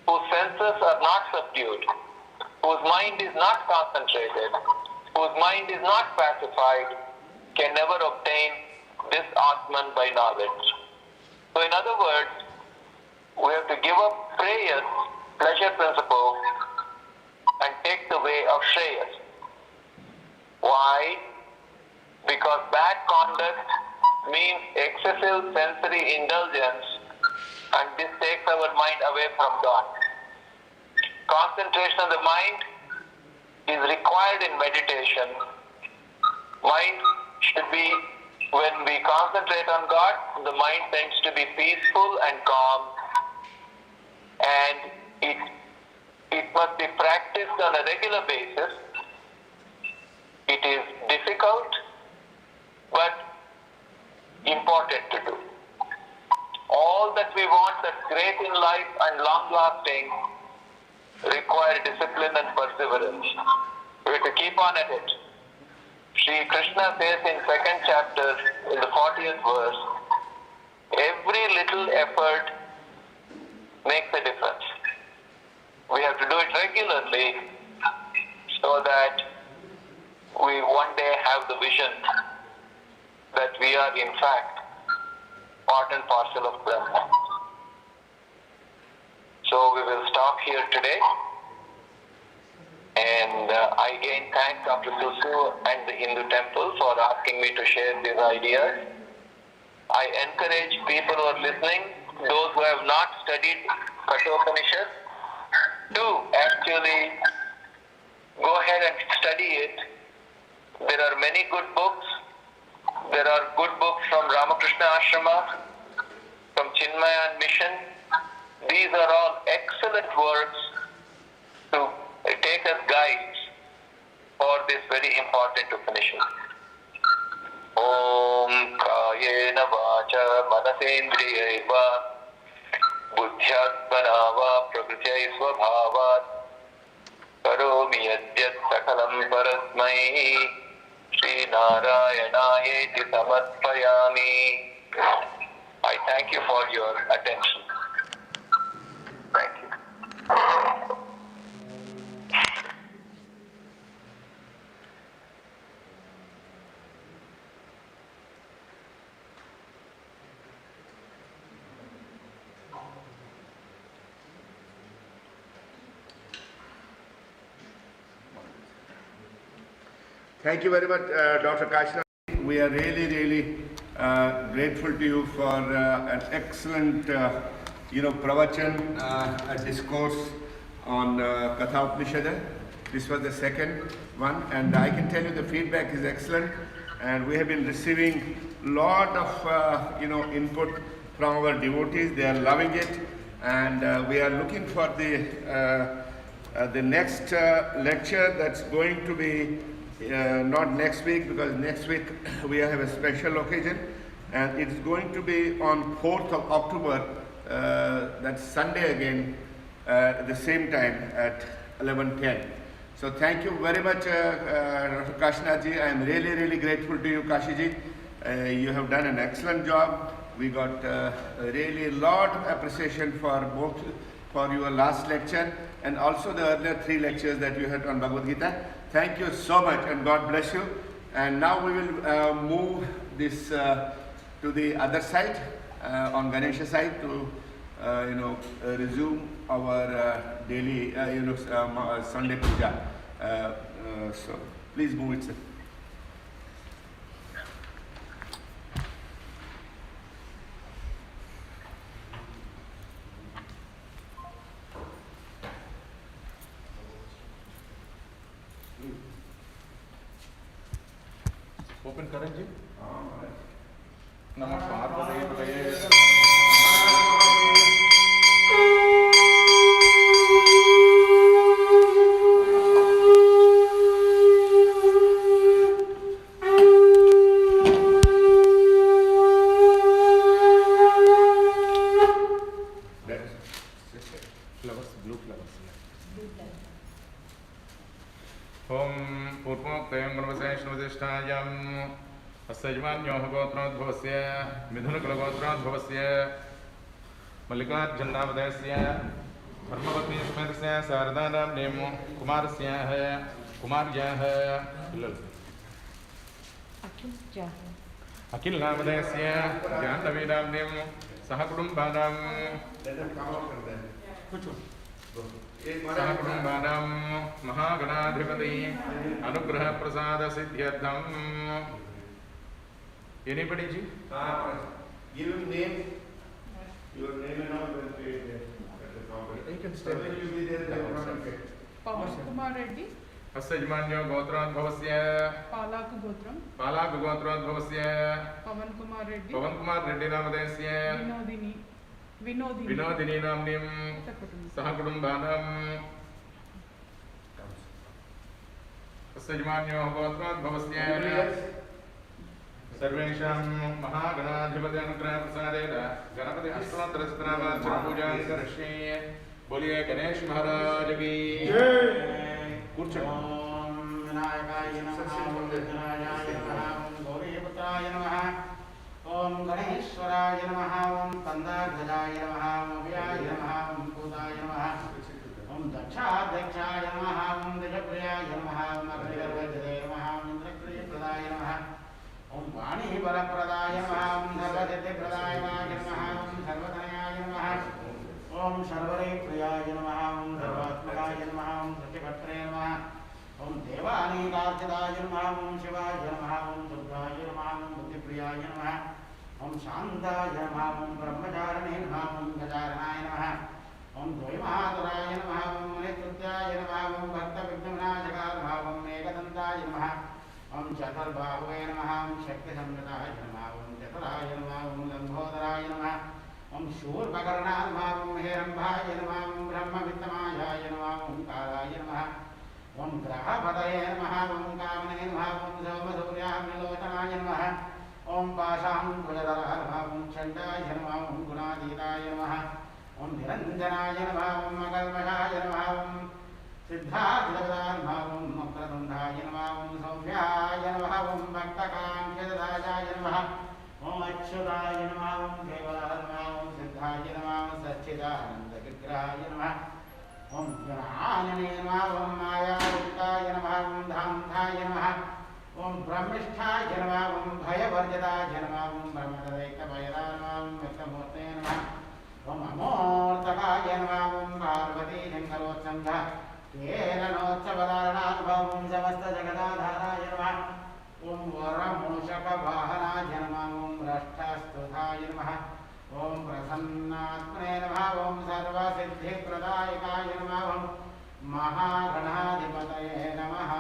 whose senses are not subdued, whose mind is not concentrated, whose mind is not pacified, can never obtain this Atman by knowledge. So in other words, we have to give up prayers, pleasure principle, and take the way of Shreyas. Why? Because bad conduct means excessive sensory indulgence, and this takes our mind away from God. Concentration of the mind is required in meditation. Mind should be, when we concentrate on God, the mind tends to be peaceful and calm, and it must be practiced on a regular basis. It is difficult, but important to do. All that we want that's great in life and long-lasting require discipline and perseverance. We have to keep on at it. Sri Krishna says in 2nd chapter, in the 40th verse, every little effort makes a difference. We have to do it regularly so that we one day have the vision that we are in fact part and parcel of Brahma. So we will stop here today. And I again thank Dr. Susu and the Hindu Temple for asking me to share these ideas. I encourage people who are listening, those who have not studied Kathopanishad, to actually go ahead and study it. There are many good books. There are good books from Ramakrishna Ashrama, from Chinmayan Mission. These are all excellent works to take as guides for this very important Upanishad. Om Kayena Vacha Manasendriyaiva Buddhyatmana Va Prakrityai Svabhavat Karomi Yadyat Sakalam Parasmai Sri Narayanayeti Samarpayami. I thank you for your attention. Thank you. Thank you very much, Dr. Kashna. We are really grateful to you for an excellent, pravachan, a discourse on Katha Upanishad. This was the second one, and I can tell you the feedback is excellent, and we have been receiving lot of, input from our devotees. They are loving it, and we are looking for the next lecture that's going to be not next week, because next week we have a special occasion, and it's going to be on 4th of October, that's Sunday again, at the same time at 11:10. So thank you very much, Dr. Kashnaji. I am really grateful to you, Kashiji. You have done an excellent job. We got really a lot of appreciation for your last lecture, and also the earlier 3 lectures that you had on Bhagavad Gita. Thank you so much, and God bless you. And now we will move this to the other side, on Ganesha side, to resume our daily, Sunday puja. So please move it, sir. Open current ji. Namaste Parvati Pataye. सजमान्यो गोत्रोद्भवस्य मिथुनकुलगोत्रोद्भवस्य मल्लिकार्जुननामधेयस्य धर्मपत्नी स्मृतस्य शारदानाम्नीं कुमारस्याः कुमार्याः अखिलनामधेयस्य जाह्नवीनाम्नीं सहकुटुम्बानां सहकुटुम्बानां Mahaganadhipati अनुग्रहप्रसादसिद्ध्यर्थम्. Anybody, ji? Give him name, your name and all. You can stay there. You be there. Pawan Kumar Reddy. Asajmanyo Gotrodbhavasya. Palak Gotram. Palak Gotrodbhavasya. Pawan Kumar Reddy. Pawan Kumar Reddy Namadesya. Vinodini Namnim. Sahakutumbanam. Asajmanyo Gotrodbhavasya. सर्वेषां महागणाधिपति अनुग्रह प्रसादेन गणपति अष्टोत्तरशतनामार्चन पूजा करिष्ये. बोलिए गणेश महाराज की जय. ओम विनायकाय नमः, ओम विघ्नराजाय नमः, ओम गौरीपुत्राय नमः, ओम गणेश्वराय नमः, ओम कंदाध्वजाय नमः, ओम अभयाय नमः, ओम भूताय नमः, ओम दक्षाध्यक्षाय नमः, ओम दिजप्रियाय नमः, ओम अग्निगर्भजते नमः, ओम इंद्रप्रियप्रदाय नमः, ओम वाणी वरप्रदाय नमः, ओम सर्वसिद्धिप्रदाय नमः, ओम सर्वधनयाय नमः, ओम सर्वरीप्रियाय नमः, ओम सर्वात्मकाय नमः, ओम सत्यभद्रे नमः, ओम देवानीकार्चिताय नमः, ओम शिवाय नमः, ओम दुर्गाय नमः, ओम बुद्धिप्रियाय नमः, ओम शान्ताय नमः, ओम ब्रह्मचारिणे नमः, ओम गजाननाय नमः, ओम द्वैमहातुराय नमः, ओम मुनितुत्याय नमः, ओम भक्तविघ्नविनाशकाय नमः, ओम एकदन्ताय नमः, ओम चतुर्बाहुवे नमः, ओम शक्तिसंयुताय नमः, ओम चतुराय नमः, ओम लंबोदराय नमः, ओम शूर्पकर्णाय नमः, ओम हेरम्भाय नमः, ओम ब्रह्मवित्तमायाय नमः, ओम कालाय नमः, ओम ग्रहपतये नमः, ओम कामने नमः, ओम सोमसूर्याग्निलोचनाय नमः, ओम पाशाङ्कुशधराय नमः, ओम चण्डाय नमः, ओम गुणातीताय नमः, ओम निरञ्जनाय नमः, ओम अकल्मषाय नमः, ओम सिद्धार्थप्रदाय नमः, ओम वक्रतुण्डाय नमः, ओम सौम्याय नमः, ओम भक्तकाङ्क्षितदाय नमः, ओम अच्युताय नमः, ओम केवलाय नमः, ओम सिद्धाय नमः, ओम सच्चिदानन्दविग्रहाय नमः, ओम ज्ञानिने नमः, ओम मायायुक्ताय नमः, ओम धान्धाय नमः, ओम ब्रह्मिष्ठाय नमः, ओम भयवर्जिताय नमः, ओम ब्रह्मदैत्यभयदाय नमः, ओम व्यक्तमूर्ते नमः, ओम अमूर्तकाय नमः, ओम पार्वतीलिङ्गलोत्सङ्गः केलनोत्सवदारणानुभवं समस्तजगदाधाराय नमः ॐ वरमूषकवाहनाय नमः ॐ भ्रष्टस्तुताय नमः ॐ प्रसन्नात्मने नमः ॐ सर्वसिद्धिप्रदायकाय नमः ॐ महागणाधिपतये नमः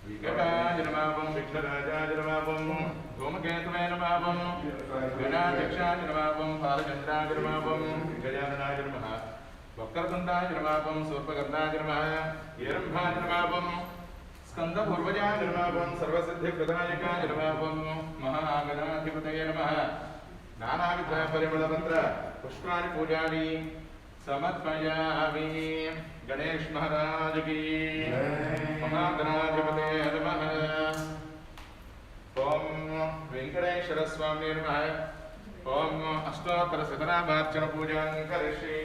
विकटाय नमः विघ्नराजाय नमः धूमकेतवे नमः गणाध्यक्षाय नमः बालचन्द्राय नमः गजाननाय नमः वक्रतुण्डाय नमः सूर्पकर्णाय नमः हिरण्भाय नमः स्कन्दपूर्वजाय नमः सर्वसिद्धिप्रदायकाय नमः महागणाधिपतये नमः नानाविध परिमलपत्र पुष्पाणि पूजानि समर्पयामि। गणेश महाराज की महागणाधिपते नमः। ओम वेंकटेश्वर स्वामी नमः। ओम अष्टोत्तर शतनामार्चन पूजां करिष्ये।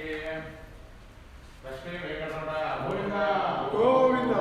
Lakshmi Venkataraman Govind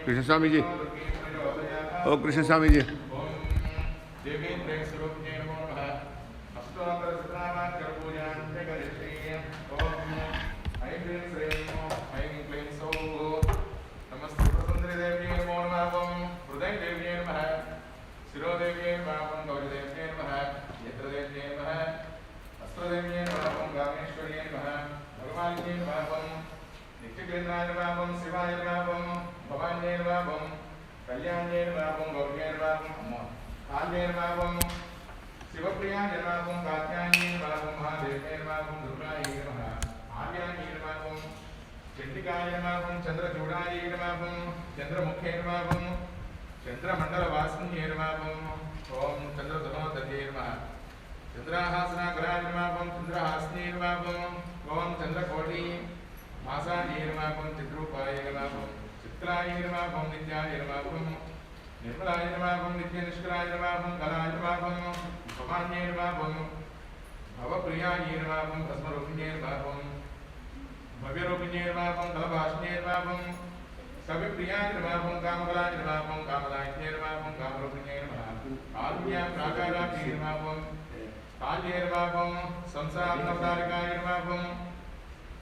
Krishna Swami ji. Oh, Krishna Swami ji.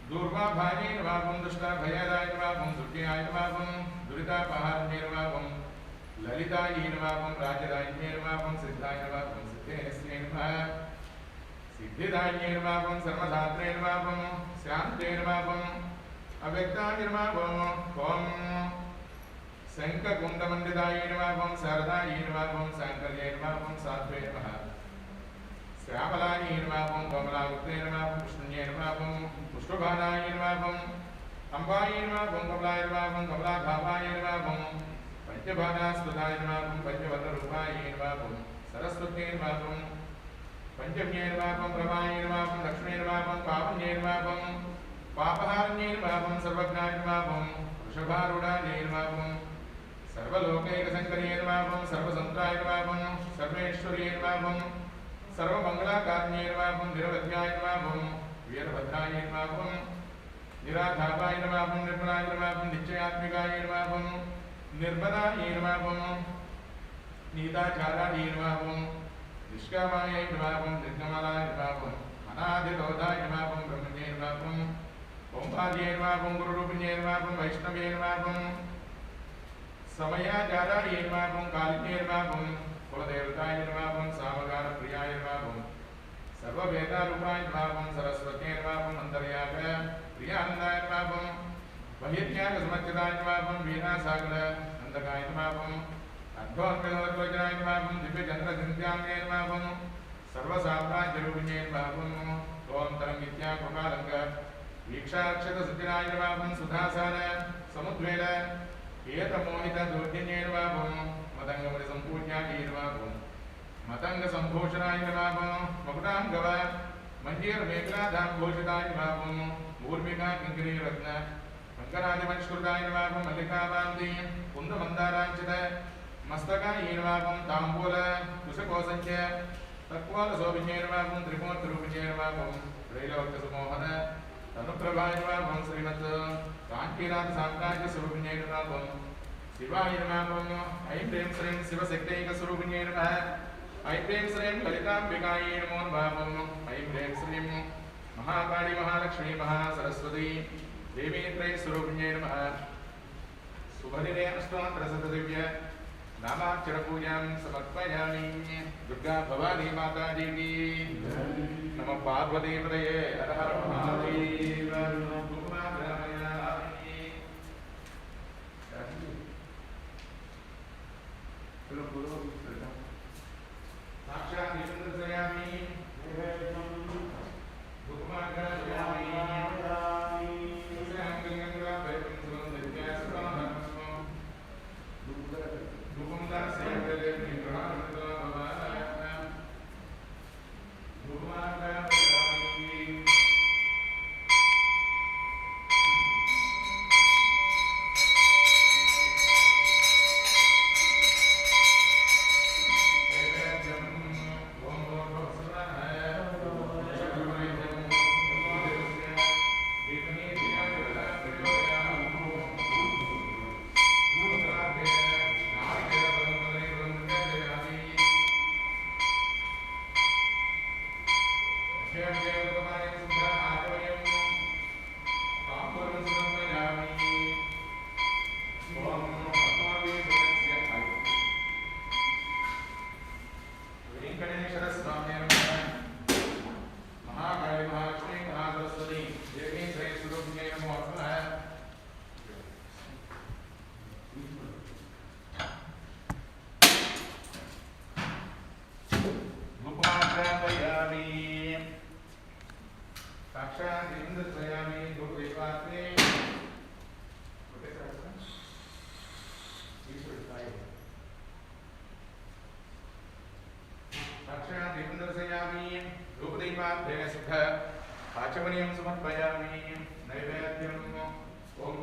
दूर्वाभाये नमागुं दुष्टाभयादाय नमागुं दुर्जयाय नमागुं दुरितापहारण्ये नमागुं ललितायै नमागुं राजराज्ञे नमागुं सिद्धाय नमागुं सिद्धेश्वर्ये नमः सिद्धिदायै नमागुं सर्वधात्रे नमागुं शान्ते नमागुं अव्यक्ताय नमागुं ॐ शङ्खकुण्डमण्डितायै नमागुं शारदायै नमागुं शाङ्कर्ये नमागुं साध्वे नमः श्यामलायै नमागुं कमलायुक्ते नमागुं कृष्णन्ये नमागुं पुष्पबाणाय नमागुं अम्बायै नमागुं कमलाय नमागुं कमलाभावाय नमागुं पंचबाणास्पदाय नमागुं पंचवदनरूपाय नमागुं सरस्वत्यै नमागुं पंचम्ये नमागुं प्रभाय नमागुं लक्ष्मी नमागुं पावन्ये नमागुं पापहारण्ये नमागुं सर्वज्ञाय नमागुं वृषभारूढाय नमागुं सर्वलोकैकशङ्कर्ये नमागुं सर्वसन्त्राय नमागुं सर्वेश्वर्ये नमागुं सर्वमंगलाकार्ये नमागुं निरवध्याय नमागुं वीरभद्राय नमागुं निराधापाय नमागुं निर्मलाय नमागुं निश्चयात्मिकाय नमागुं निर्मलाय नमागुं नीताचाराय नमागुं निष्कामाय नमागुं निर्गमनाय नमागुं अनादिरोधाय नमागुं ब्रह्मण्ये नमागुं ओंकार्ये नमागुं गुरुरूपिण्ये नमागुं वैष्णवे नमागुं समयाचाराय नमागुं कालिके नमागुं कुलदेवताय नमागुं सामगानप्रियाय नमागुं सर्ववेदारूपाय नमागुं सरस्वत्यै नमागुं अन्तर्याग प्रियानन्दाय नमागुं बहिर्त्यागसमच्चिदाय नमागुं वीणासागर नन्दकाय नमागुं अध्वोन्मिलवद्वज्राय नमागुं दिव्यचन्द्रचिन्त्याङ्गे नमागुं सर्वसाम्राज्यरूपिणे नमागुं ॐ तरङ्गित्या कृपालङ्क वीक्षाक्षतसुचिराय नमागुं सुधासार समुद्वेल एतमोहितदुर्दिन्ये नमागुं मतंगमणिसंपूज्याय नमागुं मतंगसंभूषणाय नमागुं मकुटाङ्गव मञ्जीरमेखलाधामभूषिताय नमागुं ऊर्मिका किङ्किणीरत्न कङ्कणादिमंस्कृताय नमागुं मल्लिकावान्ति कुन्दमन्दाराञ्चित मस्तकाय नमागुं ताम्बूल कुशकोसञ्च तक्वालशोभिन्ये नमागुं त्रिमूर्तिरूपिणे नमागुं त्रैलोक्यसुमोहन तनुप्रभाय नमागुं श्रीमत् कान्तिनाथसाम्राज्यस्वरूपिणे नमागुं शिवाय नमागुं ऐं ह्रीं श्रीं शिवशक्तैकस्वरूपिणे नमः ऐं ह्रीं श्रीं ललिताम्बिकायै नमो नमः ऐं ह्रीं श्रीं महाकाली महालक्ष्मी महासरस्वती देवी त्रयस्वरूपिणे नमः शुभदिने अष्टोत्तरशतदिव्य नामाक्षरपूजां समर्पयामि दुर्गा भवानी माता देवी नमः पार्वतीपतये हर हर महादेव साक्षात् निचन्द्रयामि आचमनीयं समर्पयामि नैवेद्यं ओम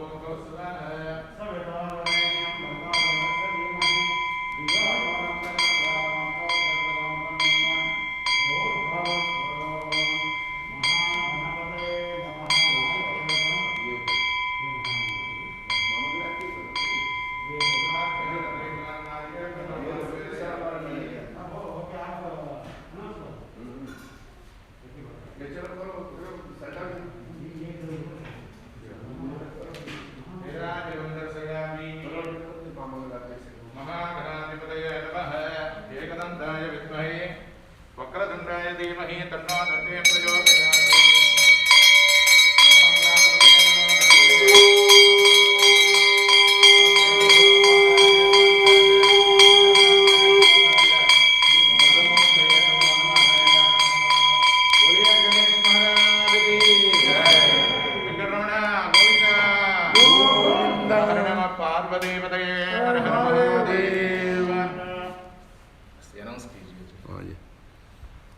धीमहि तन्नो दन्ते प्रचोदयात्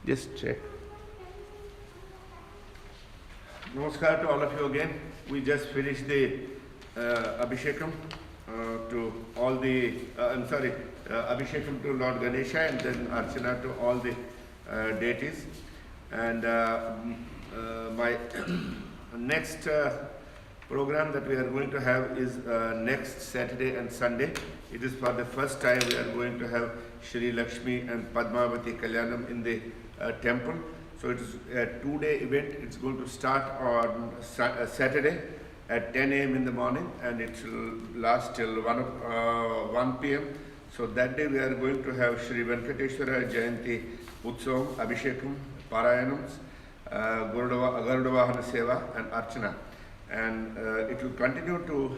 Just check. Namaskar to all of you again. We just finished the Abhishekam to all the, Abhishekam to Lord Ganesha and then Archana to all the deities. And my next program that we are going to have is next Saturday and Sunday. It is for the first time we are going to have Shri Lakshmi and Padmavati Kalyanam in the temple. So it is a 2-day event. It's going to start on Saturday at 10 a.m. in the morning and it will last till 1 p.m. So that day we are going to have Shri Venkateshwara Jayanti Utsavam, Abhishekam, Parayanams, Garudavahana Seva and Archana. And it will continue to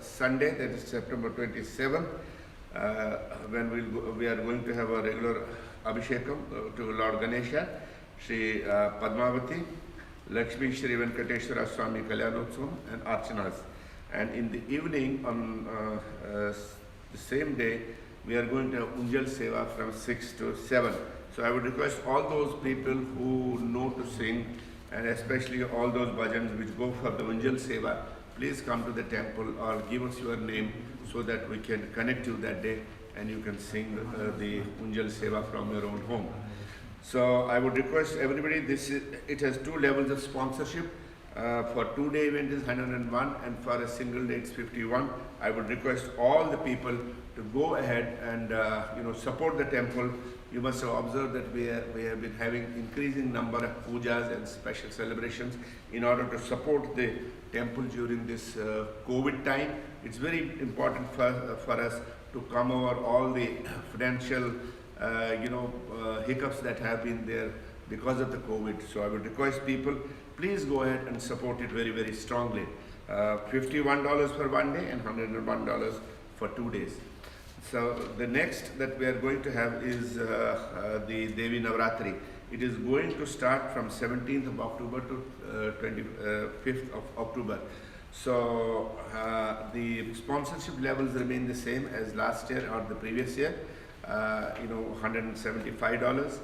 Sunday, that is September 27th, when we are going to have a regular Abhishekam to Lord Ganesha, Shri Padmavati, Lakshmi Shri Venkateshwara Swami Kalyanotsavam and Archanas. And in the evening on the same day, we are going to have Unjal Seva from 6 to 7. So I would request all those people who know to sing and especially all those bhajans which go for the Unjal Seva, please come to the temple or give us your name so that we can connect you that day and you can sing the Unjal Seva from your own home. So I would request everybody, it has 2 levels of sponsorship. For 2-day event is 101 and for a single day it's 51. I would request all the people to go ahead and support the temple. You must have observed that we have been having increasing number of pujas and special celebrations in order to support the temple during this COVID time. It's very important for us to come over all the financial hiccups that have been there because of the COVID. So I would request people, please go ahead and support it very, very strongly. $51 for 1 day and $101 for 2 days. So the next that we are going to have is the Devi Navratri. It is going to start from 17th of October to 25th of October. So the sponsorship levels remain the same as last year or the previous year. $175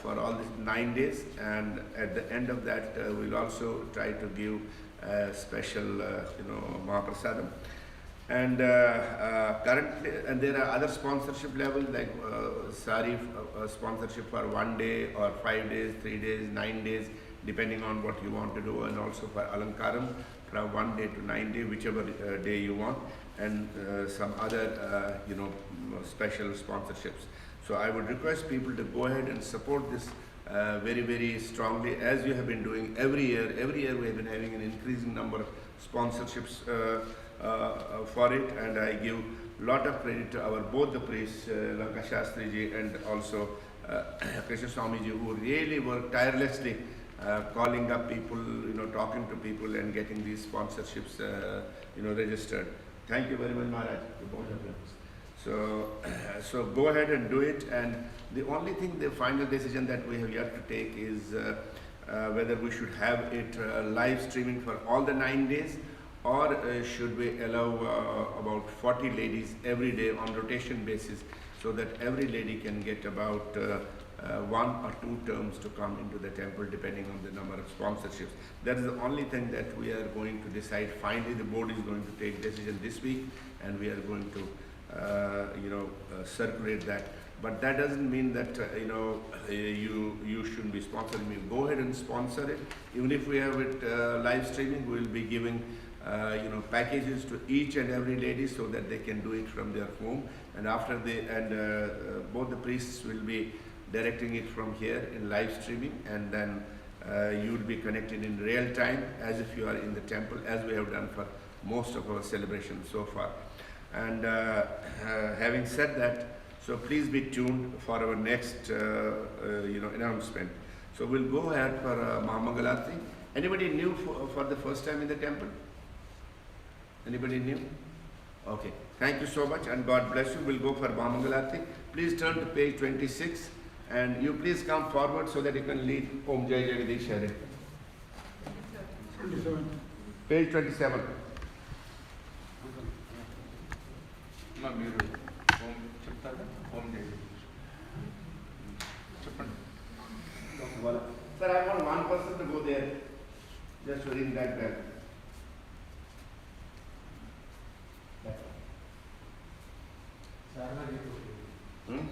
for all these 9 days, and at the end of that we'll also try to give special Mahaprasadam. And currently, and there are other sponsorship levels like sari sponsorship for 1 day or 5 days, 3 days, 9 days, depending on what you want to do, and also for Alankaram from 1 day to 9 day, whichever day you want, and some other special sponsorships. So I would request people to go ahead and support this very, very strongly, as we have been doing every year. Every year we have been having an increasing number of sponsorships for it, and I give a lot of credit to both the priests, Lanka Shastri ji and also Krishna Swami ji, who really work tirelessly calling up people, talking to people and getting these sponsorships registered. Thank you very much, Maharaj, to both of them. So go ahead and do it, and the only thing, the final decision that we have yet to take is whether we should have it live streaming for all the 9 days, or should we allow about 40 ladies every day on rotation basis, so that every lady can get about 1 or 2 terms to come into the temple, depending on the number of sponsorships. That is the only thing that we are going to decide. Finally, the board is going to take decision this week, and we are going to circulate that. But that doesn't mean that you shouldn't be sponsoring me. Go ahead and sponsor it. Even if we have it live streaming, we will be giving packages to each and every lady so that they can do it from their home. And after both the priests will be directing it from here in live streaming, and then you will be connected in real time as if you are in the temple, as we have done for most of our celebrations so far. And having said that, So please be tuned for our next announcement. So we'll go ahead for Mahamangalarti. Anybody new for the first time in the temple? Anybody new? Okay. Thank you so much and God bless you. We'll go for Mahamangalarti. Please turn to page 26 and you please come forward so that you can lead Om Jai Jagadish Hare. Page 27. మీరు ఓం చెప్తారా ఓం చేయండి చెప్పండి. Sir, I want one person to go there. Just to ring that bell. Hmm?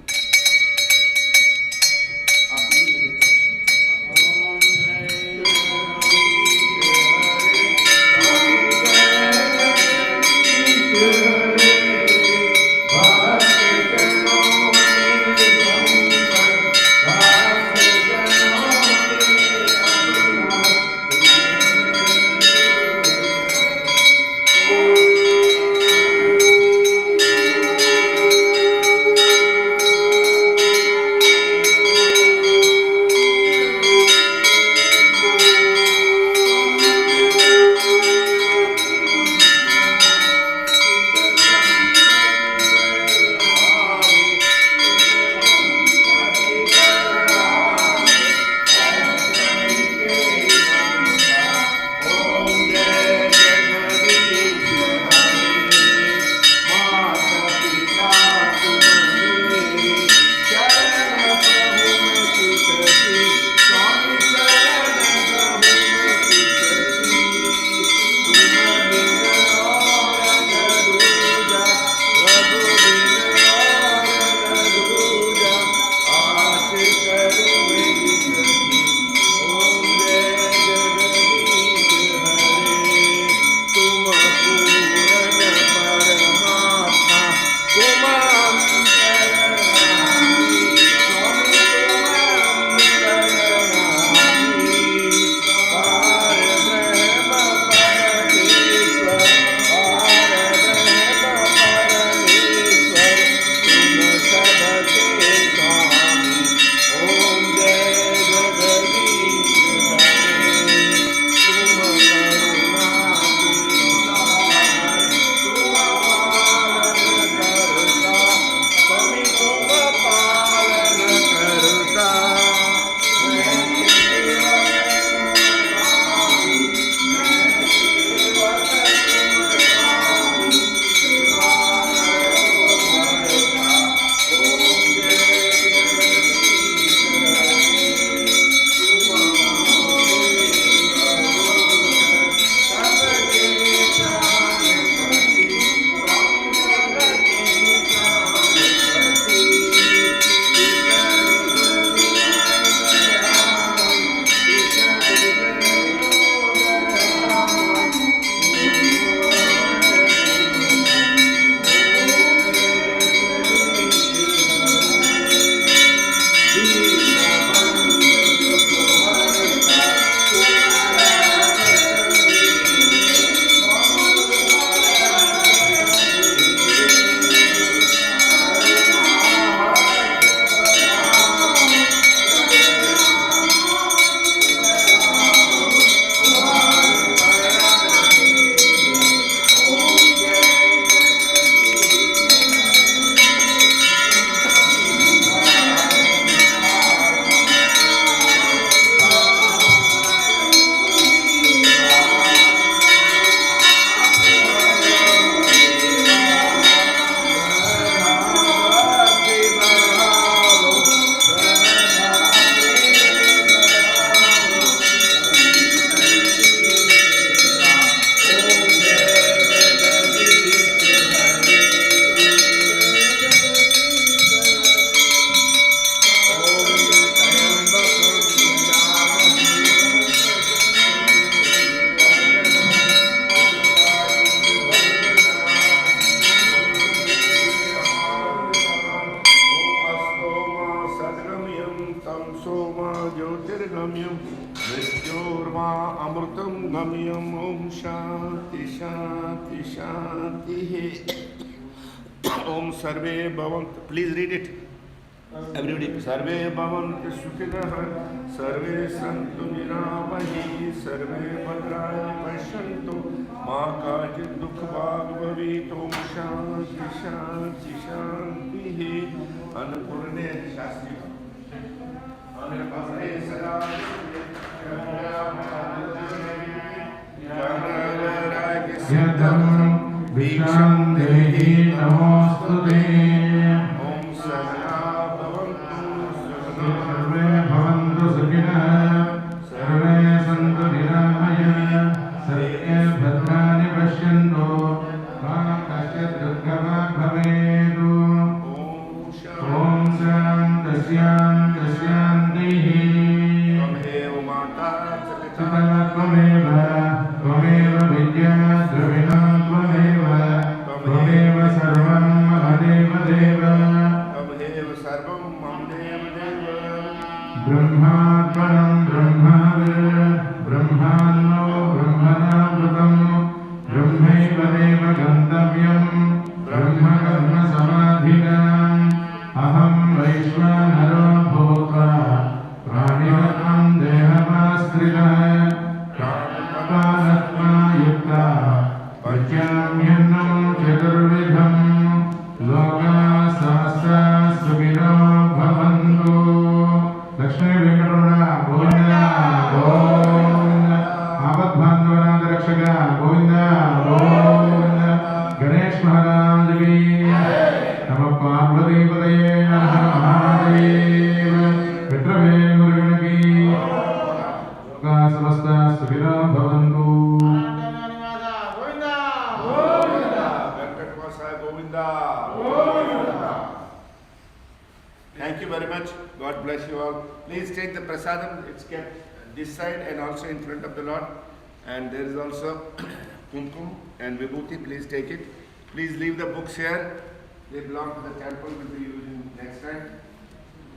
ज्योतिर्गम्यं मृत्योर्मा अमृतं गम्यं ओम शांति शांति शांति। Om Sarve Bhavantu. Please read it. Everybody. Sarve Bhavantu Sukhinah. Sarve Santu Niramahi. Sarve Bhadrani Pashantu. Ma Kajit Dukh Bhag Bhavit. Om Shanti Shanti Shanti. Annapurne Shastri. Annapurne Sada. Yadam Viksham Dehi Namostute. Om Sahana Bhavantu Sarve Bhavantu Sukhina. Sarve Santu Niramaya. Sarve Bhadrani Pashyanto. Ma Kasyat Dukkhama Bhavedu. Om Shanti Shanti Shanti. Tvameva Mata Sita Tvameva. Tvameva Vidya Dravina Tvameva. Tvameva Sarvam Mahadeva Deva. Tvameva Sarvam Mamdeva Deva. Brahmatmanam Brahmavir. Brahmano Brahmanavrutam. Brahmaiva Deva Gantavyam. Brahma Karma Samadhinam. Aham Vaishvanaro Bhota. Pranivanam Dehamasthritah. Pranatma Yukta. Pachyamyanam Chaturvidham. Loka Sahasra Sukino Bhavantu. Lakshmi Venkatarana Govinda Govinda. Abad Bandhavanath Rakshaka Govinda Govinda. Ganesh Maharaj Ki Namah Parvati Padaye Namah Mahadev. Vitrave Murugan Ki Loka Samasta Sukino Bhavantu. Venkatavasa Govinda. Thank you very much. God bless you all. Please take the prasadam. It's kept this side and also in front of the Lord. And there is also kumkum and vibhuti. Please take it. Please leave the books here. They belong to the temple. We'll be using next time.